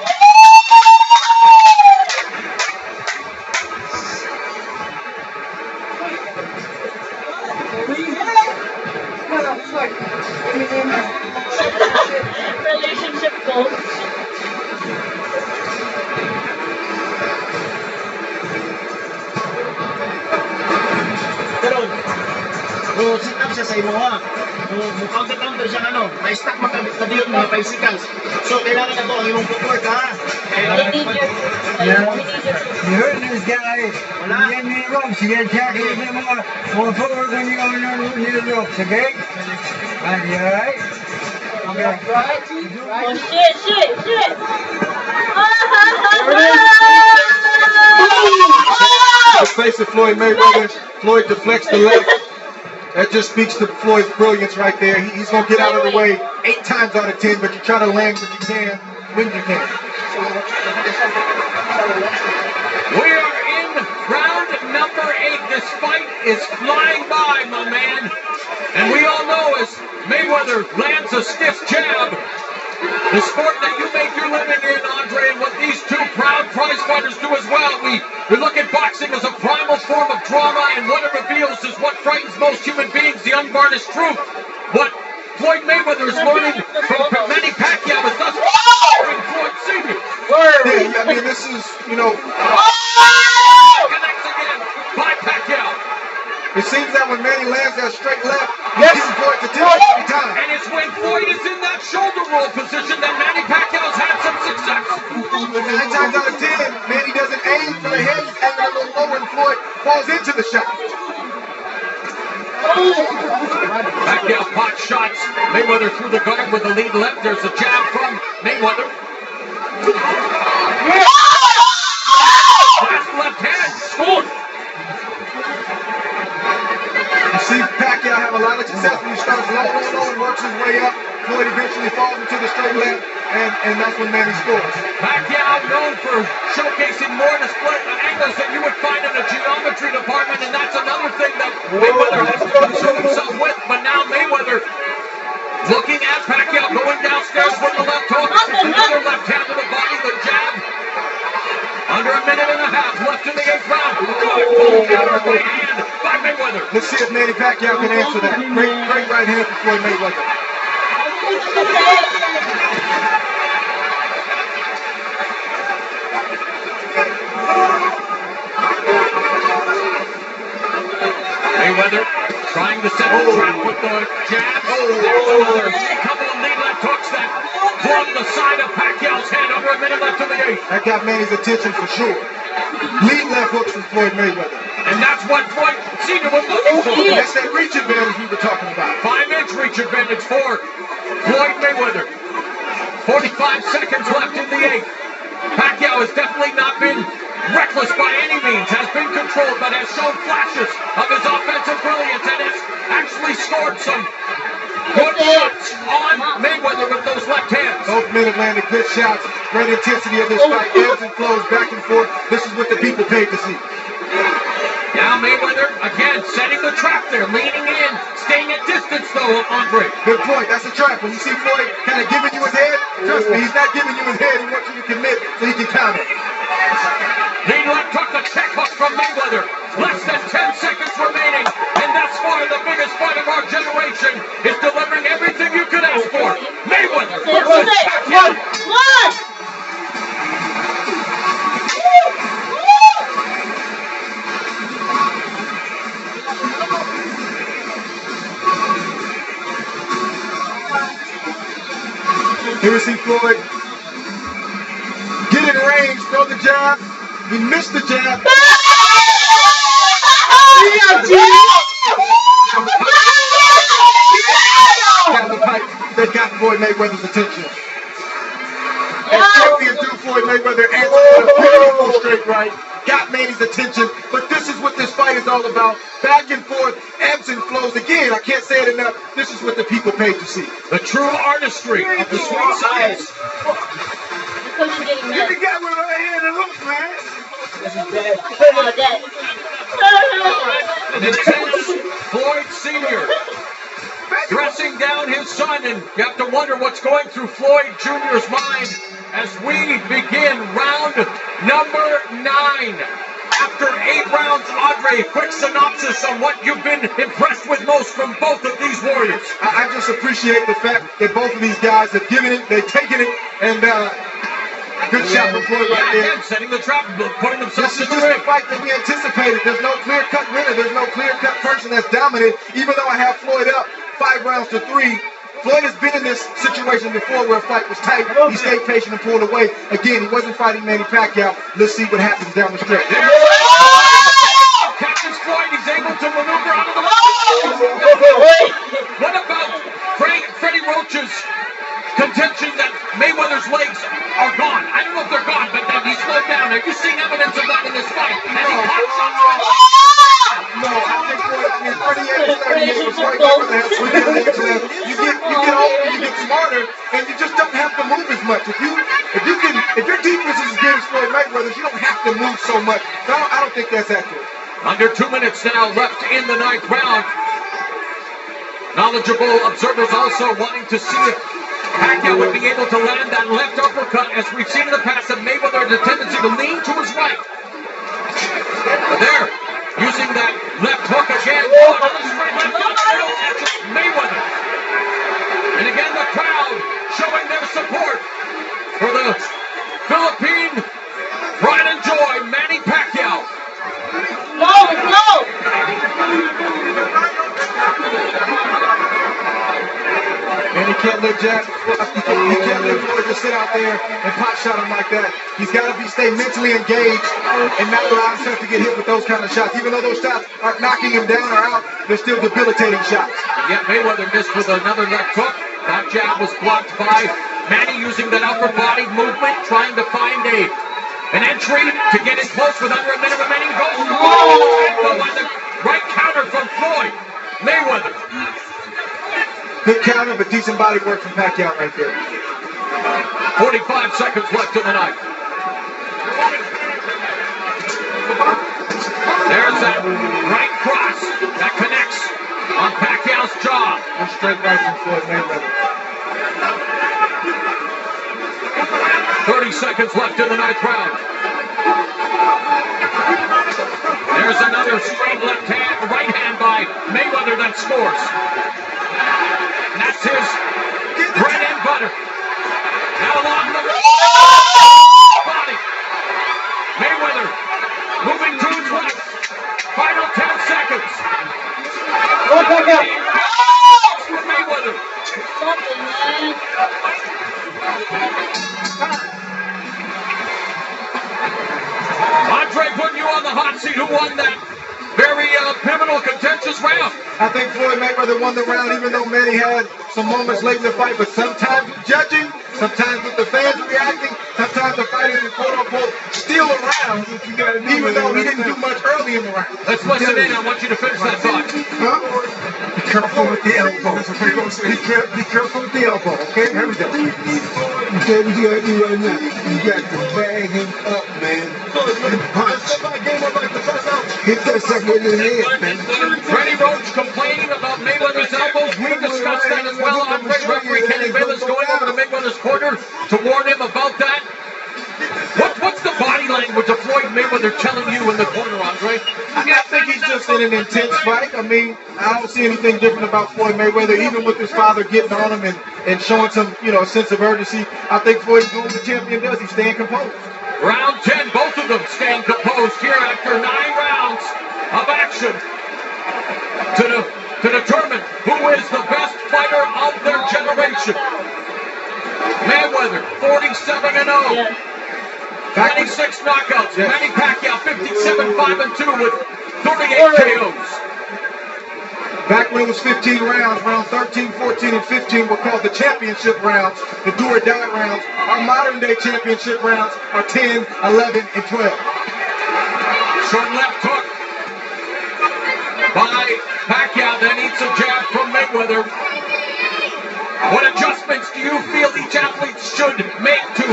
Relationship goals. Pero, sit up siya sa imo ha. Counter siya may stack makabit mga bicycles. So, kailangan na to ang imong footwork ha. You heard this guy. When you get me the ropes, you get attacked a little bit more footwork when you go near the ropes, okay? Right, you alright? Okay. Oh shit. The face of Floyd Mayweather. Floyd deflects the left. That just speaks to Floyd's brilliance right there. He's going to get out of the way 8 times out of 10, but you try to land when you can, We are in round number 8. this fight is flying by, my man. And we all know as Mayweather lands a stiff jab, the sport that you make your living in, Andre, and what these two proud prize fighters do as well. We look at boxing as a primal form of drama, and what it reveals is what frightens most human beings, the unvarnished truth. What Floyd Mayweather is learning from Manny Pacquiao is thus from Floyd Sr. Yeah, I mean, this is, Connects again by Pacquiao. it seems that when Manny lands that straight left, he's getting Floyd's attention every time. And it's when Floyd is in that shoulder roll position that Manny Pacquiao's had some success. But 9 times out of 10, Manny doesn't aim for the head, he's aiming a little lower, and Floyd falls into the shot. Pacquiao pot shots. Mayweather through the guard with the lead left. There's a jab from Mayweather. Last left hand scored. You see Pacquiao have a lot of success when he starts low and works his way up. Floyd eventually falls into the straight left, and that's when Manny scores. Pacquiao known for showcasing more display angles than you would find in the geometry department, and that's another thing that Mayweather has to concern himself with. But now Mayweather looking at Pacquiao going downstairs with the left hook, another left hand to the body, the jab. Under a minute and a half left in the 8th round. Good full counter right hand by Mayweather. Let's see if Manny Pacquiao can answer that. Great right hand for Floyd Mayweather. Mayweather trying to set the trap with the jab. There's another couple of lead left hooks that from the side of Pacquiao's head. Under a minute left in the 8th. That got Manny's attention for sure. Lead left hooks from Floyd Mayweather. And that's what Floyd Sr. was looking for. And that's that reach advantage we were talking about. 5-inch reach advantage for Floyd Mayweather. 45 seconds left in the 8th. Pacquiao has definitely not been reckless by any means, has been controlled, but has shown flashes of his offensive brilliance and has actually scored some good shots on Mayweather with those left hands. Both men have landed good shots. Great intensity of this fight. Ebbs and flows back and forth. This is what the people paid to see. Now Mayweather, again, setting the trap there, leaning in, staying at distance though, Andre. Good point. That's a trap. When you see Floyd kind of giving you his head, trust me, he's not giving you his head. He wants you to commit so he can counter. Lead left hook, the check hook from Mayweather. Less than 10 seconds remaining. And thus far, the biggest fight of our generation is delivering everything you could ask for. Mayweather versus Pacquiao. Here we see Floyd get in range, throw the jab. He missed the jab. They got Floyd Mayweather's attention. As champion do, Floyd Mayweather answered with a beautiful straight right. Got Manny's attention, but this is what this fight is all about. Back and forth, ebbs and flows. Again, I can't say it enough. This is what the people paid to see. The true artistry of the sweet science. Get the guy with my hand and look, man. An intense Floyd Sr. dressing down his son, and you have to wonder what's going through Floyd Jr.'s mind as we begin round number 9. After 8 rounds, Andre, quick synopsis on what you've been impressed with most from both of these warriors. I just appreciate the fact that both of these guys have given it, they've taken it, and good shot from Floyd right there. Again, setting the trap, putting themselves This is in the just the ring. fight that we anticipated. There's no clear-cut winner. There's no clear-cut person that's dominant. Even though I have Floyd up 5 rounds to 3, Floyd has been in this situation before where a fight was tight. He stayed patient and pulled away. Again, he wasn't fighting Manny Pacquiao. Let's see what happens down the stretch. Catches Floyd, he's able to maneuver out of the way. What about Freddie Roach's contention that Mayweather's legs are gone? I don't know if they're gone, but that he's slowed down. Are you seeing evidence of that in this fight? And he pot shots. No, I think Floyd, 38, 38, Floyd Mayweather has 3 legs left. You get older, you get smarter, and you just don't have to move as much. If your defense is as good as Floyd Mayweather's, you don't have to move so much. So I don't think that's accurate. Under 2 minutes now left in the 9th round. Knowledgeable observers also wanting to see if Pacquiao would be able to land that left uppercut. As we've seen in the past, that Mayweather has a tendency to lean to his right. But there, using that left hook again. Mayweather. And again, the crowd showing their support for the Philippine pride and joy, Manny Pacquiao. No, no. And he can't let Jack, he can't let Floyd just sit out there and pot shot him like that. He's got to stay mentally engaged and not allow himself to get hit with those kind of shots. Even though those shots are knocking him down or out, they're still debilitating shots. Yet Mayweather missed with another left hook. That jab was blocked by Manny using that upper body movement, trying to find an entry to get in close with under a minute remaining. Goes and the right counter from Floyd. Mayweather. Good counter, but decent body work from Pacquiao right there. 45 seconds left in the night. There's that right cross that connects on Pacquiao's jaw. And straight right from Floyd Mayweather. 30 seconds left in the 9th round. There's another straight left hand, right hand by Mayweather that scores. And that's his bread and butter. Now along the body. Mayweather moving to his right. Final 10 seconds. Mayweather. Something, man. Andre putting you on the hot seat. Who won that very pivotal, contentious round? I think Floyd Mayweather won the round, even though Manny had some moments late in the fight. But sometimes with judging, sometimes with the fans reacting, sometimes the fighters are quote-unquote still around, even though he didn't do much early in the round. Let's listen in. I want you to finish that thought. Huh? Be careful with the elbow. Be careful with the elbow, okay? Here we go. You say what you gotta do right now. You got to bag him up, man. And punch. Hit that sucker in the head, man. Freddie Roach complaining about Mayweather's elbows. We discussed that as well. Andre, referee Kenny Bayless going over to Mayweather's corner to warn him about that. What's the body language of Floyd Mayweather telling you in the corner, Andre? I think he's just in an intense fight. I mean, I don't see anything different about Floyd Mayweather, even with his father getting on him and showing some, a sense of urgency. I think Floyd is doing what the champion does. He's staying composed. Round 10, both of them staying composed here after 9 rounds of action to determine who is the best fighter of their generation. Mayweather, 47-0. 26 knockouts. Yes. Manny Pacquiao, 57-5-2 with 38 KOs. Back when it was 15 rounds, round 13, 14, and 15 were called the championship rounds, the do or die rounds. Our modern day championship rounds are 10, 11, and 12. Short left hook by Pacquiao, then eats a jab from Mayweather. What adjustments do you feel each athlete should make to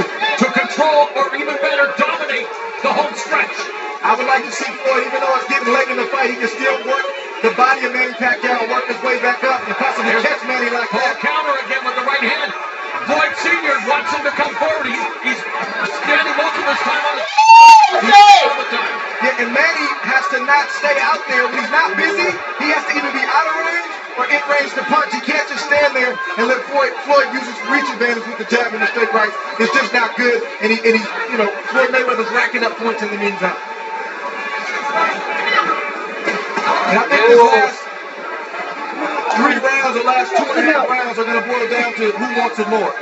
control or even better dominate the home stretch? I would like to see Floyd, even though it's getting late in the fight, he can still work the body of Manny Pacquiao and work his way back up and possibly catch Manny like that. Counter again with the right hand. Floyd Sr. wants him to come forward. He's standing most of his time on the all the time. Yeah, and Manny has to not stay out there. When he's not busy, he has to either be out of range or in range to punch. He can't just stand there and let Floyd use his reach advantage with the jab and the straight rights. It's just not good. And he's, Floyd Mayweather's racking up points in the meantime. And I think this last 3 rounds, the last 2.5 rounds are going to boil down to who wants it more.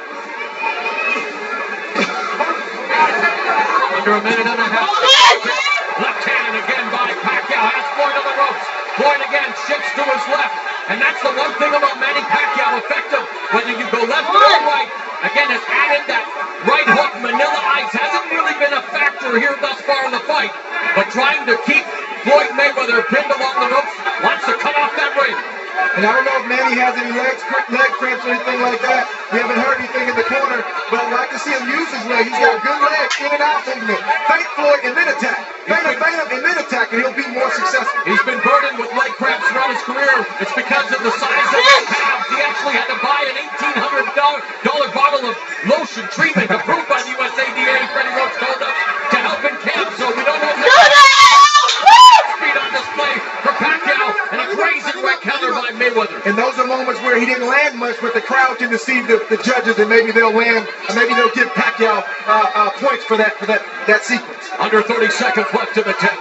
Under a minute and a half. Left hand again by Pacquiao. Has Floyd on the ropes. Floyd again shifts to his left. And that's the one thing about Manny Pacquiao, effective. Whether you go left or right, again, has added that right hook. Manila Ice hasn't really been a factor here thus far in the fight. But trying to keep Floyd Mayweather pinned along the ropes, wants to cut off that ring. And I don't know if Manny has any leg cramps or anything like that. We haven't heard anything in the corner, but I'd like to see him use his leg. He's got good legs, in and out movement. Feint Floyd and then attack. Feint him and then attack, and he'll be more successful. bottle of lotion treatment approved by the USADA. Freddie Roach told us to help in camp, so we don't know if speed on display for Pacquiao, and a crazy right counter by Mayweather. And those are moments where he didn't land much, but the crowd can deceive the judges, and maybe they'll land, or maybe they'll give Pacquiao points for that sequence. Under 30 seconds left in the 10th.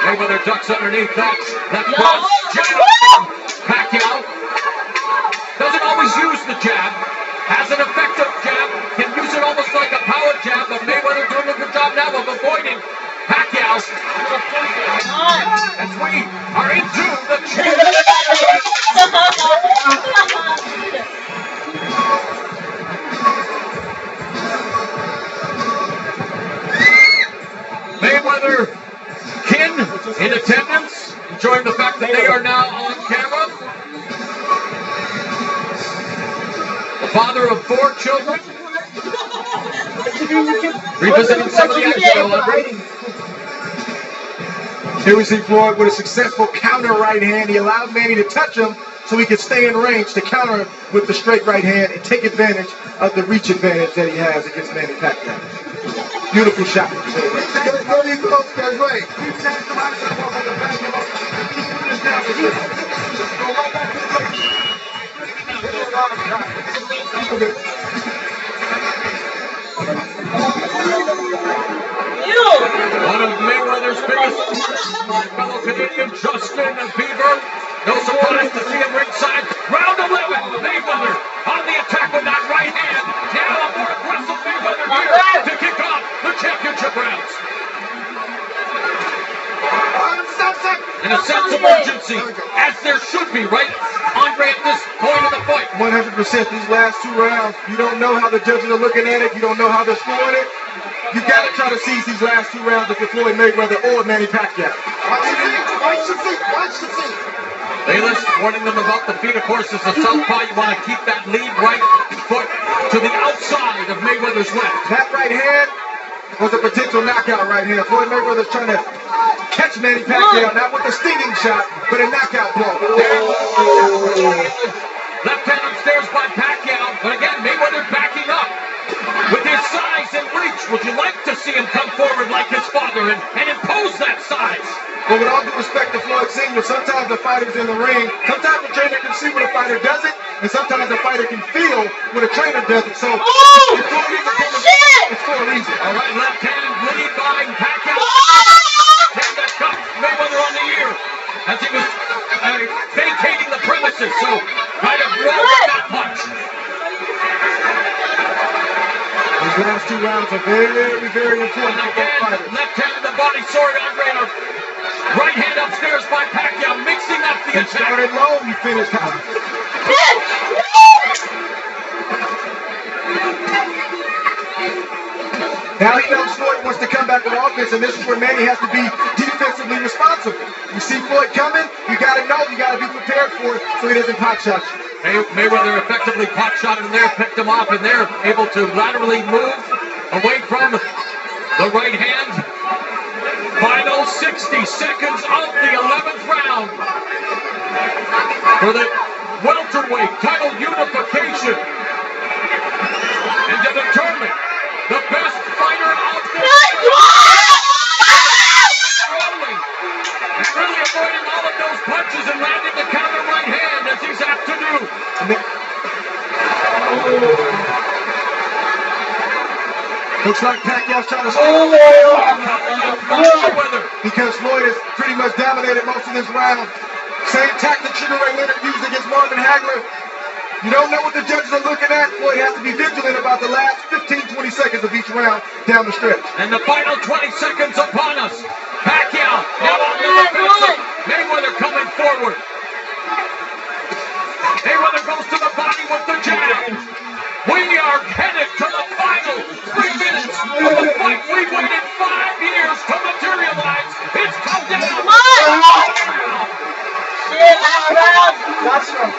Mayweather ducks underneath that cross jab. Pacquiao doesn't always use the jab. Has an effective jab. Can use it almost like a power jab, but Mayweather doing a good job now of avoiding Pacquiao. As we are into the Mayweather kin in attendance, enjoying the fact that they are now on camera. The father of 4 children, revisiting some of the action. Here we see Floyd with a successful counter right hand. He allowed Manny to touch him so he could stay in range to counter him with the straight right hand and take advantage of the reach advantage that he has against Manny Pacquiao. Beautiful shot. There you go, guys. Right. One of Mayweather's biggest, my fellow Canadian Justin Bieber. No surprise to see him ringside. Round 11, Mayweather on the attack with that right hand. Now a more aggressive Mayweather here to kick off the championship rounds. In a sense of urgency, as there should be, right, Andre, at this point of the fight? 100%. These last 2 rounds, you don't know how the judges are looking at it. You don't know how they're scoring it. You got to try to seize these last 2 rounds if you're Floyd Mayweather or Manny Pacquiao. Watch the feet. Bayless warning them about the feet. Of course, as a southpaw, you want to keep that lead right foot to the outside of Mayweather's left. That right hand was a potential knockout right hand. Floyd Mayweather's trying to catch Manny Pacquiao, not with a stinging shot, but a knockout blow. Left hand upstairs by Pacquiao, but again, Mayweather backing up. With his size and reach, would you like to see him come forward like his father and impose that size? But with all due respect to Floyd Sr., sometimes the fighter's in the ring, sometimes the trainer can see when a fighter does it, and sometimes the fighter can feel when a trainer does it. So it's for a reason. All right, left hand lead by Pacquiao. Hand that cut Mayweather on the ear as he was vacating the premises. So kind of roll with that punch. These last 2 rounds are very, very important for both fighters. Left hand in the body, sorry, Andre. Right hand upstairs by Pacquiao, mixing up the attack. Started low, he finished high. Now he knows Floyd wants to come back with offense, and this is where Manny has to be defensively responsible. You see Floyd coming, you got to know, you got to be prepared for it so he doesn't pot shot you. Mayweather effectively pot shot him there, picked him off, and they're able to laterally move away from the right hand. Final 60 seconds of the 11th round for the welterweight title unification, and to determine the best fighter out there. Rolling and really avoiding all of those punches and landing the counter right hand as he's apt to do. Looks like Pacquiao's trying to stay because Floyd has pretty much dominated most of this round. Same tactic Sugar Ray Leonard used against Marvin Hagler. You don't know what the judges are looking at. Floyd has to be vigilant about the last 15-20 seconds of each round down the stretch. And the final 20 seconds upon us. Pacquiao now on the defensive. Mayweather coming forward. Mayweather goes to the body with the jab. We are headed to the final 3 minutes of the fight we waited 5 years to materialize. It's come down. That's right.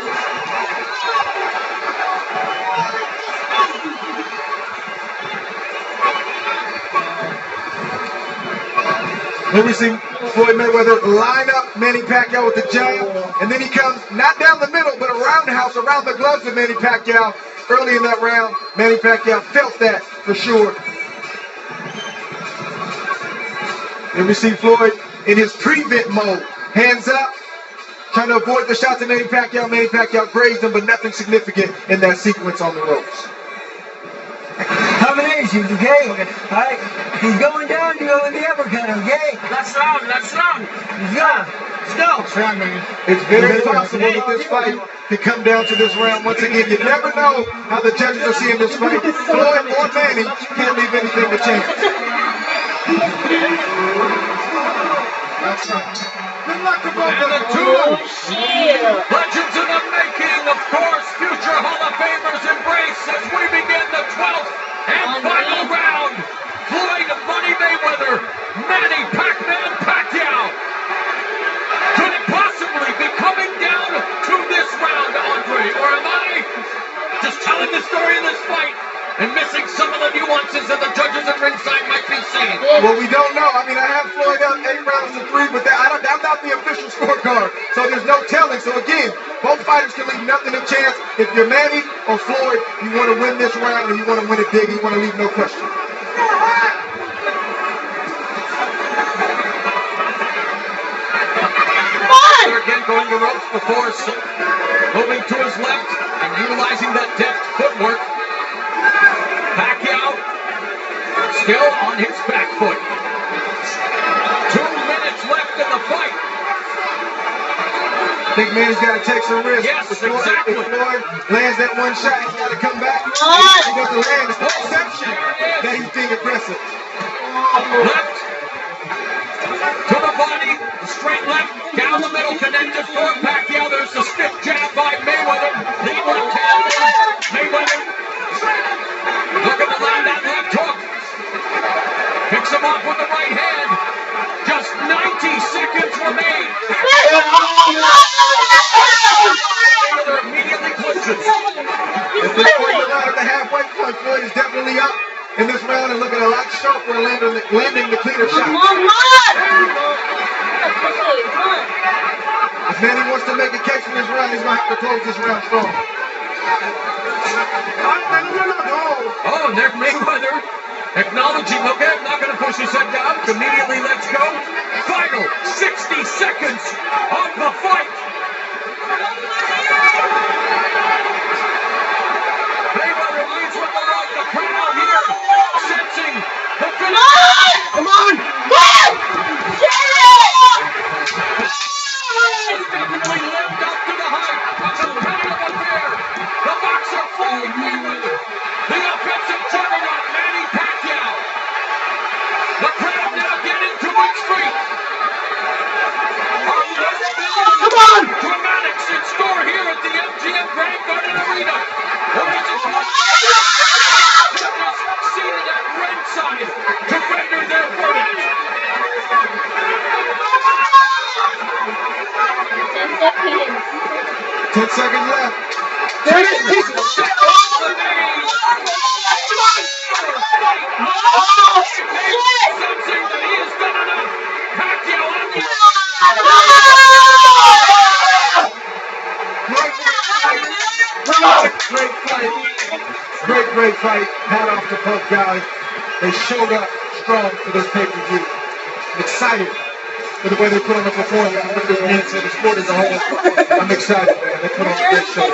Then we see Floyd Mayweather line up Manny Pacquiao with the jab, and then he comes not down the middle, but a roundhouse around the gloves of Manny Pacquiao. Early in that round, Manny Pacquiao felt that for sure. Then we see Floyd in his prevent mode, hands up, trying to avoid the shots of Manny Pacquiao. Manny Pacquiao grazed him, but nothing significant in that sequence on the ropes. Combinations, okay? Alright, he's going down to go with the uppercut, okay? Last round, last round. Let's go. Let's go. Last round, baby. It's very possible that this fight could come down to this round once again. You never know how the judges are seeing this fight. Floyd or Manny can't leave anything to chance. That's right. Good luck to both And of the them. two legends in the making, of course, future Hall of Famers embrace as we begin the 12th and final round. Floyd Money Mayweather, Manny Pac-Man Pacquiao. Could it possibly be coming down to this round, Andre? Or am I just telling the story of this fight and missing some of the nuances that the judges at ringside might be seeing? Well, we don't know. I mean, I have Floyd up 8 rounds to 3, but I'm not the official scorecard, so there's no telling. So again, both fighters can leave nothing to chance. If you're Manny or Floyd, you want to win this round and you want to win it big. You want to leave no question. Again going to ropes before moving to his left and utilizing that deft footwork. Pacquiao still on his back foot. 2 minutes left in the fight. I think Manny's got to take some risks. Yes, exactly. If Floyd lands that one shot, he's got to come back. He doesn't land. It's no exception that he's being aggressive. Left to the body, straight left, down the middle, connected for Pacquiao. There's the stiff jab by Mayweather. Lead left hand. Mayweather looking to land that left hook. Picks him off with the right hand. Just 90 seconds remain. Mayweather immediately clinches. If this point is out at the halfway point, Floyd is definitely up in this round and looking a lot sharper and landing the cleaner shot. If Manny wants to make a case for this round, he's going to have to close this round strong. Oh, and there's Mayweather acknowledging, okay, I'm not going to push his head down. Immediately lets go. Final 60 seconds of the fight. Mayweather leads with the right. The crowd here sensing the finish. Come on! Definitely lived up to the hype. Competitive affair. The boxer Floyd Mayweather. The offensive juggernaut Manny Pacquiao. The crowd now getting to its feet. Come on! Dramatics in store here at the MGM Grand Garden Arena. Or is it judges seated at ringside to render their verdict? 10 seconds left. 10 seconds remain. Sensing that he has done enough. Pacquiao on the Great fight. Hat off to both guys. They showed up strong for this pay-per-view. I'm excited for the way they put on the performance and what this means to the sport as a whole. I'm excited, man. They put on a great show.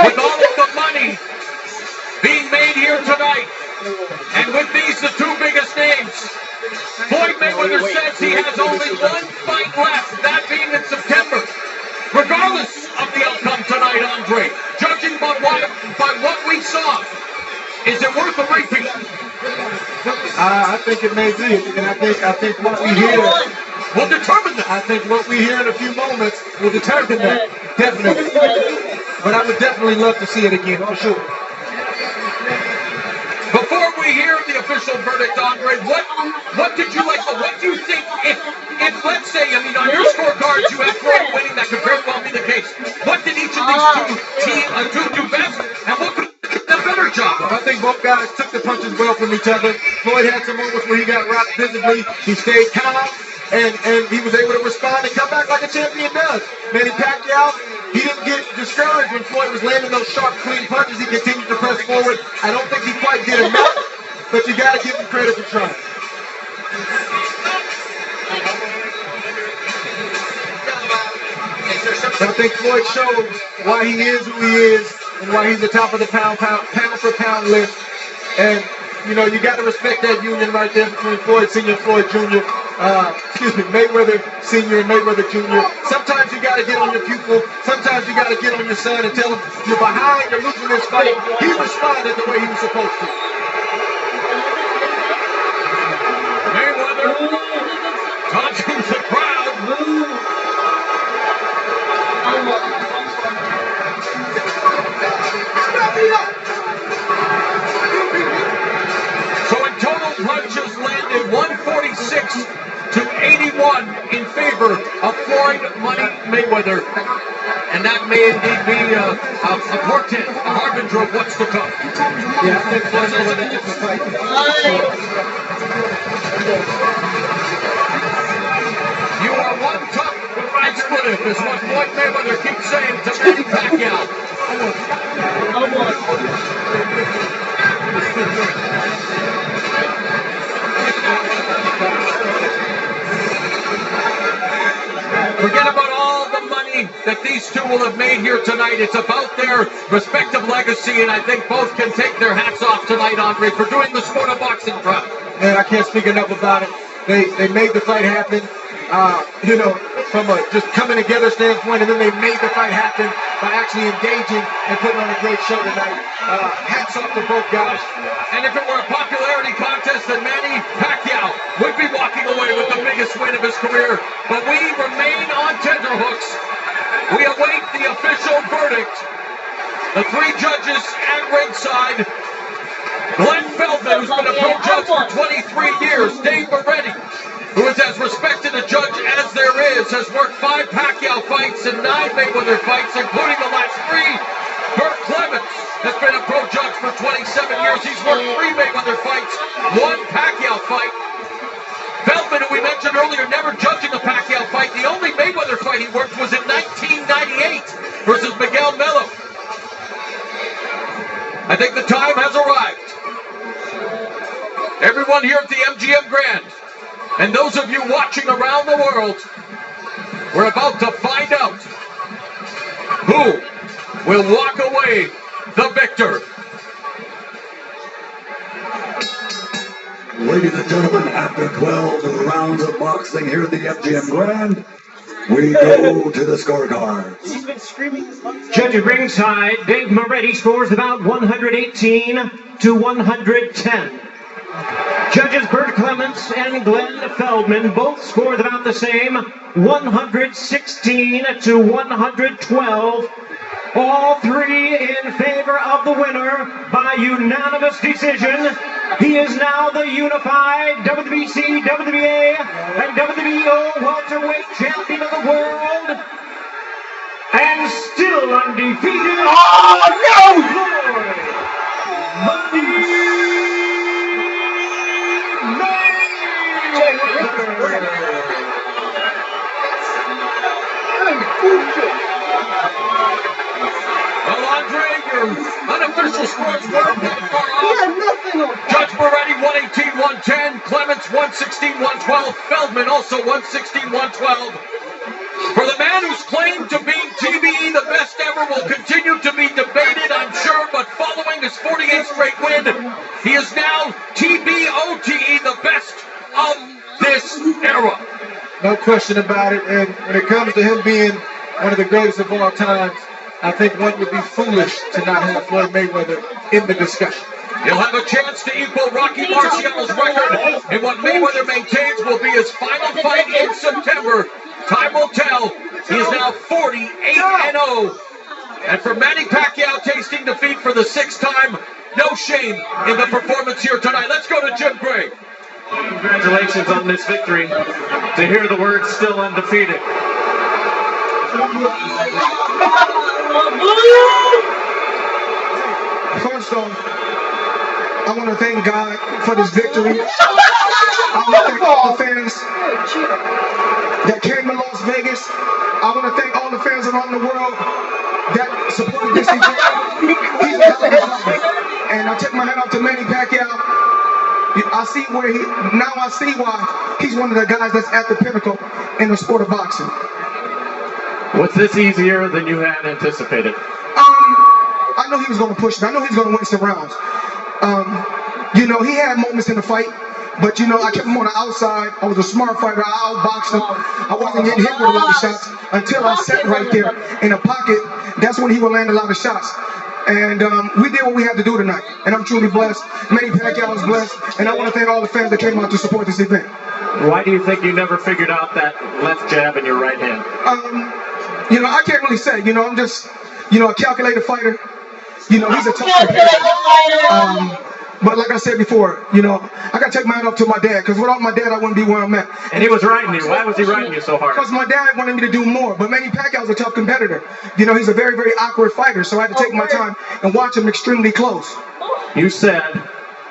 with all of the money being made here tonight, and with these the two biggest names, Floyd Mayweather says he has only one fight left, that being in September. Regardless of the outcome tonight, Andre, judging by what we saw, is it worth a repeat? I think it may be, and I think what we hear will determine that. I think what we hear in a few moments will determine that, definitely. But I would definitely love to see it again, for sure. Before we hear the official verdict, Andre, what did you like? What do you think, if let's say, I mean, on your scorecards you have Floyd winning, that could very well be the case. What did each of these two do best, and what could a better job? I think both guys took the punches well from each other. Floyd had some moments where he got rocked visibly. He stayed calm. and he was able to respond and come back like a champion does. Manny Pacquiao, he didn't get discouraged when Floyd was landing those sharp, clean punches. He continued to press forward. I don't think he quite did enough, but you got to give him credit for trying. I think Floyd showed why he is who he is and why he's the top of the pound for pound list. And, you know, you got to respect that union right there between Floyd Sr. and Floyd Jr. Mayweather Sr. and Mayweather Jr. Sometimes you got to get on your pupil. Sometimes you got to get on your son and tell him you're behind, you're losing this fight. He responded the way he was supposed to. Mayweather taunting the crowd. So in total, punches landed 146 to 81 in favor of Floyd Money Mayweather. And that may indeed be a portent, a harbinger of what's to come. Yeah, I think Floyd's going to win this fight. You are one tough expletive, is what Floyd Mayweather keeps saying to Manny Pacquiao. Forget about all the money that these two will have made here tonight. It's about their respective legacy, and I think both can take their hats off tonight, Andre, for doing the sport of boxing proud. Man, I can't speak enough about it. They made the fight happen, you know, from a just coming together standpoint, and then they made the fight happen by actually engaging and putting on a great show tonight. Hats off to both guys. And if it were a popularity contest, then Manny Pacquiao would be walking away with the biggest win of his career. But we remain on tenterhooks. We await the official verdict. The three judges at ringside. Glenn Feldman, who's been a pro judge for 23 years. Dave Moretti, who is as respected a judge as there is, has worked 5 Pacquiao fights and 9 Mayweather fights, including the last 3. Burt Clements has been a pro judge for 27 years. He's worked 3 Mayweather fights, 1 Pacquiao fight. Feldman, who we mentioned earlier, never judging a Pacquiao fight. The only Mayweather fight he worked was in 1998 versus Miguel Melo. I think the time has arrived. Everyone here at the MGM Grand, and those of you watching around the world, we're about to find out who will walk away the victor. Ladies and gentlemen, after 12 rounds of boxing here at the MGM Grand, we go to the scorecard. Judge at ringside, Dave Moretti scores about 118 to 110. Judges Burt Clements and Glenn Feldman both scored about the same, 116 to 112. All three in favor of the winner by unanimous decision. He is now the unified WBC, WBA, and WBO welterweight champion of the world. And still undefeated. Oh, no! Floyd Well, Andre, your unofficial scores weren't that far off. Judge Moretti 118-110, Clements 116-112, Feldman also 116-112. For the man who's claimed to be TBE the best ever will continue to be debated, I'm sure, but following his 48th straight win, he is now TBOTE, the best of this era. No question about it. And when it comes to him being one of the greatest of all times, I think one would be foolish to not have Floyd Mayweather in the discussion. He'll have a chance to equal Rocky Marciano's record in what Mayweather maintains will be his final fight in September. Time will tell. He is now 48-0. And for Manny Pacquiao tasting defeat for the 6th time, no shame in the performance here tonight. Let's go to Jim Gray. Congratulations on this victory. To hear the words still undefeated. First off, I want to thank God for this victory. I want to thank all the fans that came to Las Vegas. I want to thank all the fans around the world that supported this event. He's a hell of a fighter. And I take my hat off to Manny Pacquiao. I see why he's one of the guys that's at the pinnacle in the sport of boxing. Was this easier than you had anticipated? I know he was going to push me. I know he was going to win some rounds. You know, he had moments in the fight, but you know, I kept him on the outside. I was a smart fighter. I outboxed him. I wasn't getting hit with a lot of shots until I sat right there in a pocket. That's when he would land a lot of shots. And we did what we had to do tonight. And I'm truly blessed. Manny Pacquiao is blessed. And I want to thank all the fans that came out to support this event. Why do you think you never figured out that left jab in your right hand? You know, I can't really say. You know, I'm just, you know, a calculated fighter. You know, he's a tough competitor. But like I said before, you know, I got to take my hat off to my dad, because without my dad, I wouldn't be where I'm at. And he was riding you. Why was he riding you so hard? Because my dad wanted me to do more. But Manny Pacquiao's a tough competitor. You know, he's a very, very awkward fighter, so I had to take my time and watch him extremely close. You said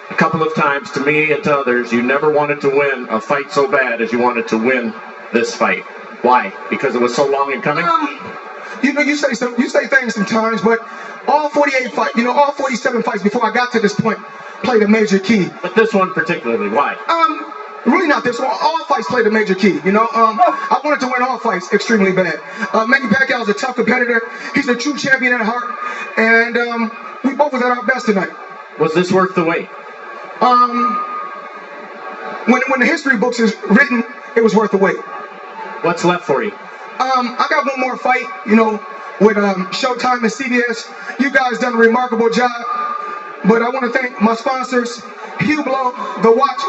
a couple of times to me and to others, you never wanted to win a fight so bad as you wanted to win this fight. Why? Because it was so long in coming? You know, you say things sometimes, but all 48 fights, you know, all 47 fights before I got to this point played a major key. But this one particularly, why? Really not this one. All fights played a major key, you know. I wanted to win all fights extremely bad. Manny Pacquiao is a tough competitor. He's a true champion at heart. And we both was at our best tonight. Was this worth the wait? When the history books is written, it was worth the wait. What's left for you? I got one more fight, you know, with Showtime and CBS. You guys done a remarkable job. But I want to thank my sponsors, Hublot,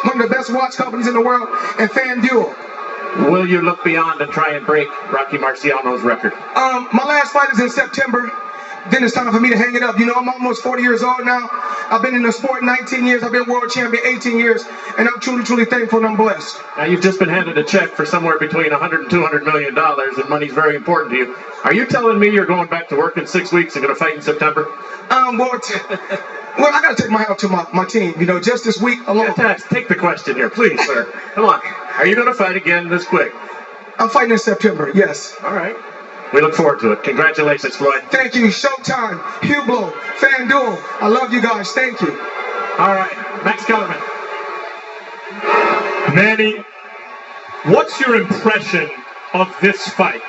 one of the best watch companies in the world, and FanDuel. Will you look beyond and try and break Rocky Marciano's record? My last fight is in September. Then it's time for me to hang it up. You know, I'm almost 40 years old now. I've been in the sport 19 years. I've been world champion 18 years. And I'm truly, truly thankful and I'm blessed. Now, you've just been handed a check for somewhere between $100 and $200 million, and money's very important to you. Are you telling me you're going back to work in 6 weeks and going to fight in September? Well, I got to take my hat off to my team. You know, just this week alone. Take the question here, please, sir. Come on. Are you going to fight again this quick? I'm fighting in September, yes. All right. We look forward to it. Congratulations, Floyd. Thank you. Showtime, Hublot, FanDuel. I love you guys. Thank you. All right. Max Kellerman. Manny, what's your impression of this fight?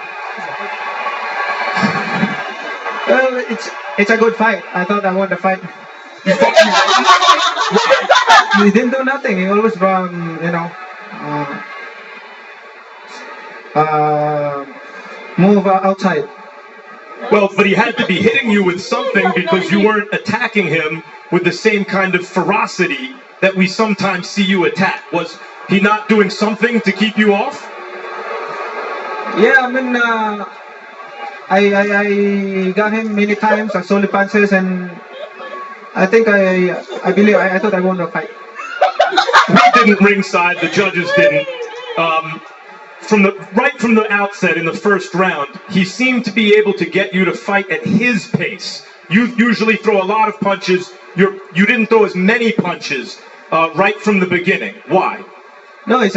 Well, it's a good fight. I thought I won the fight. He didn't do nothing. He always you know, move outside. Well, but he had to be hitting you with something because you weren't attacking him with the same kind of ferocity that we sometimes see you attack. Was he not doing something to keep you off? Yeah, I mean, I got him many times. I solid punches, and I think I believe I thought I won the fight. We didn't ringside. The judges didn't. Right from the outset in the first round, he seemed to be able to get you to fight at his pace. You usually throw a lot of punches. You didn't throw as many punches right from the beginning. Why? No, he's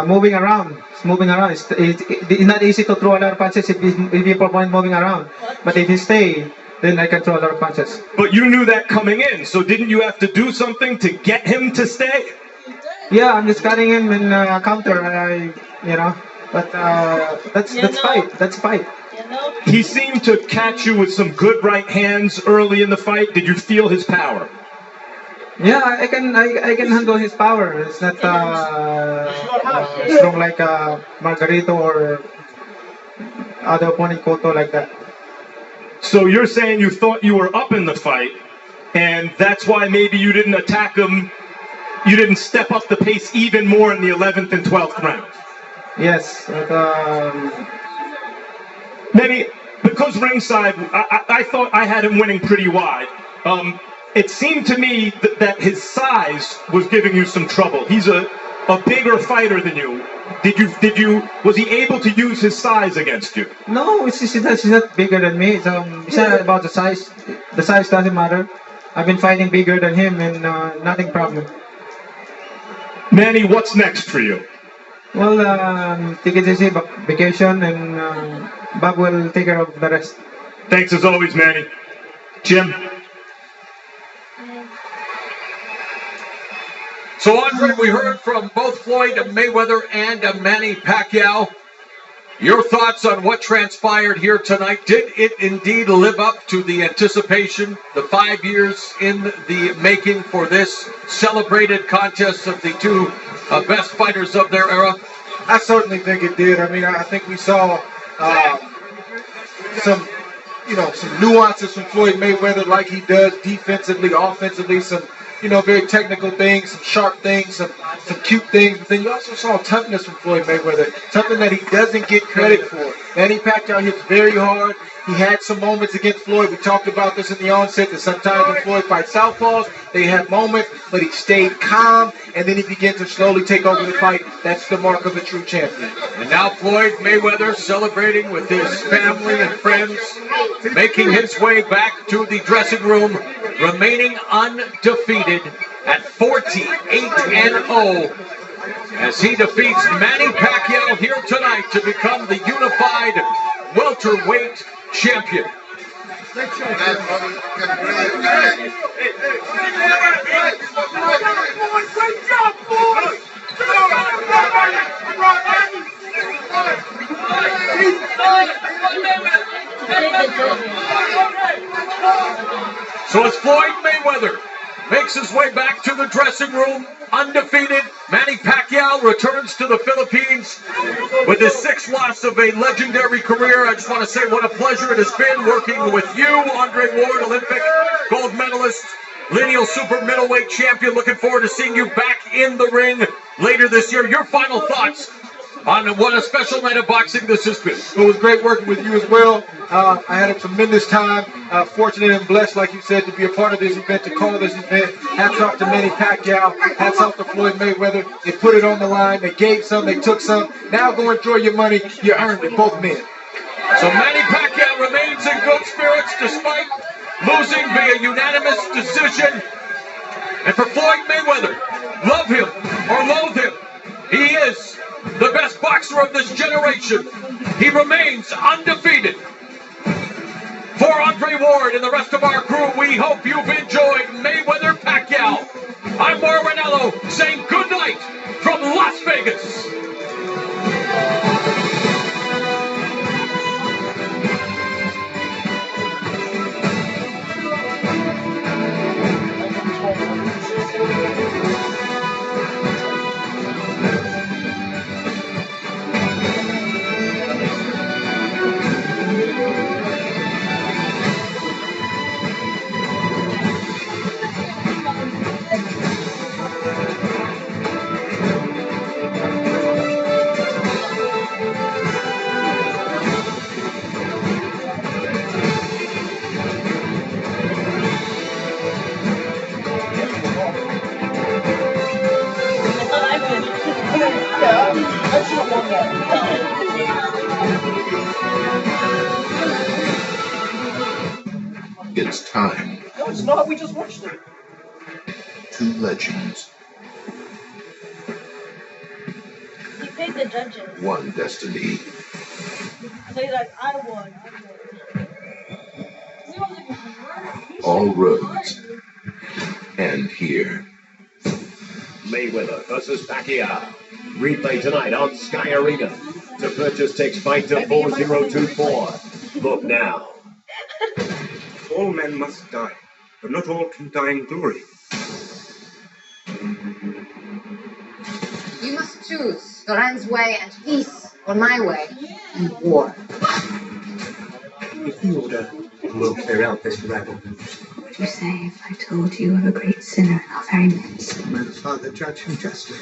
moving around. He's moving around. It's not easy to throw a lot of punches if people point moving around. But if he stay, then I can throw a lot of punches. But you knew that coming in, so didn't you have to do something to get him to stay? Yeah, I'm just cutting him in counter. You know, but that's fight. That's fight. He seemed to catch you with some good right hands early in the fight. Did you feel his power? Yeah, I can handle his power. It's not strong like Margarito or other opponent Cotto like that. So you're saying you thought you were up in the fight, and that's why maybe you didn't attack him. You didn't step up the pace even more in the 11th and 12th rounds. Yes. Manny, because ringside, I thought I had him winning pretty wide. It seemed to me that his size was giving you some trouble. He's a bigger fighter than you. Was he able to use his size against you? No, he's not bigger than me. It's not about the size. The size doesn't matter. I've been fighting bigger than him, and nothing problem. Manny, what's next for you? Well, take it easy, vacation, and Bob will take care of the rest. Thanks as always, Manny. Jim? So, Andre, we heard from both Floyd Mayweather and Manny Pacquiao. Your thoughts on what transpired here tonight? Did it indeed live up to the anticipation, the 5 years in the making for this celebrated contest of the two best fighters of their era? I certainly think it did. I mean, I think we saw some nuances from Floyd Mayweather, like he does defensively, offensively, some very technical things, some sharp things, some cute things. But then you also saw toughness from Floyd Mayweather, something that he doesn't get credit for. Manny Pacquiao hits very hard. He had some moments against Floyd. We talked about this in the onset, that sometimes when Floyd fights southpaws, they have moments, but he stayed calm, and then he began to slowly take over the fight. That's the mark of a true champion. And now Floyd Mayweather celebrating with his family and friends, making his way back to the dressing room, remaining undefeated at 48-0 as he defeats Manny Pacquiao here tonight to become the unified welterweight champion. Great job, boys! So as Floyd Mayweather makes his way back to the dressing room, undefeated, Manny Pacquiao returns to the Philippines with his 6th loss of a legendary career. I just want to say what a pleasure it has been working with you, Andre Ward, Olympic gold medalist, lineal super middleweight champion. Looking forward to seeing you back in the ring later this year. Your final thoughts on what a special night of boxing this has been. It was great working with you as well. I had a tremendous time. Fortunate and blessed, like you said, to be a part of this event, to call this event. Hats off to Manny Pacquiao. Hats off to Floyd Mayweather. They put it on the line. They gave some. They took some. Now go enjoy your money. You earned it, both men. So Manny Pacquiao remains in good spirits despite losing via unanimous decision. And for Floyd Mayweather, love him or loathe him, he is the best boxer of this generation. He remains undefeated. For Andre Ward and the rest of our crew, we hope you've enjoyed Mayweather Pacquiao. I'm Mauro Ranallo saying good night from Las Vegas. It's time. No, it's not. We just watched it. Two legends. You picked the judges. One destiny. So you're like, I won. All roads end here. Mayweather versus Pacquiao. Replay tonight on Sky Arena. To purchase takes fight to 4024. Book now. All men must die, but not all can die in glory. You must choose Doran's way and peace, or my way and war. If the order, we'll clear out this rabble. What would you say if I told you of a great sinner in our very midst? May the Father judge him justly.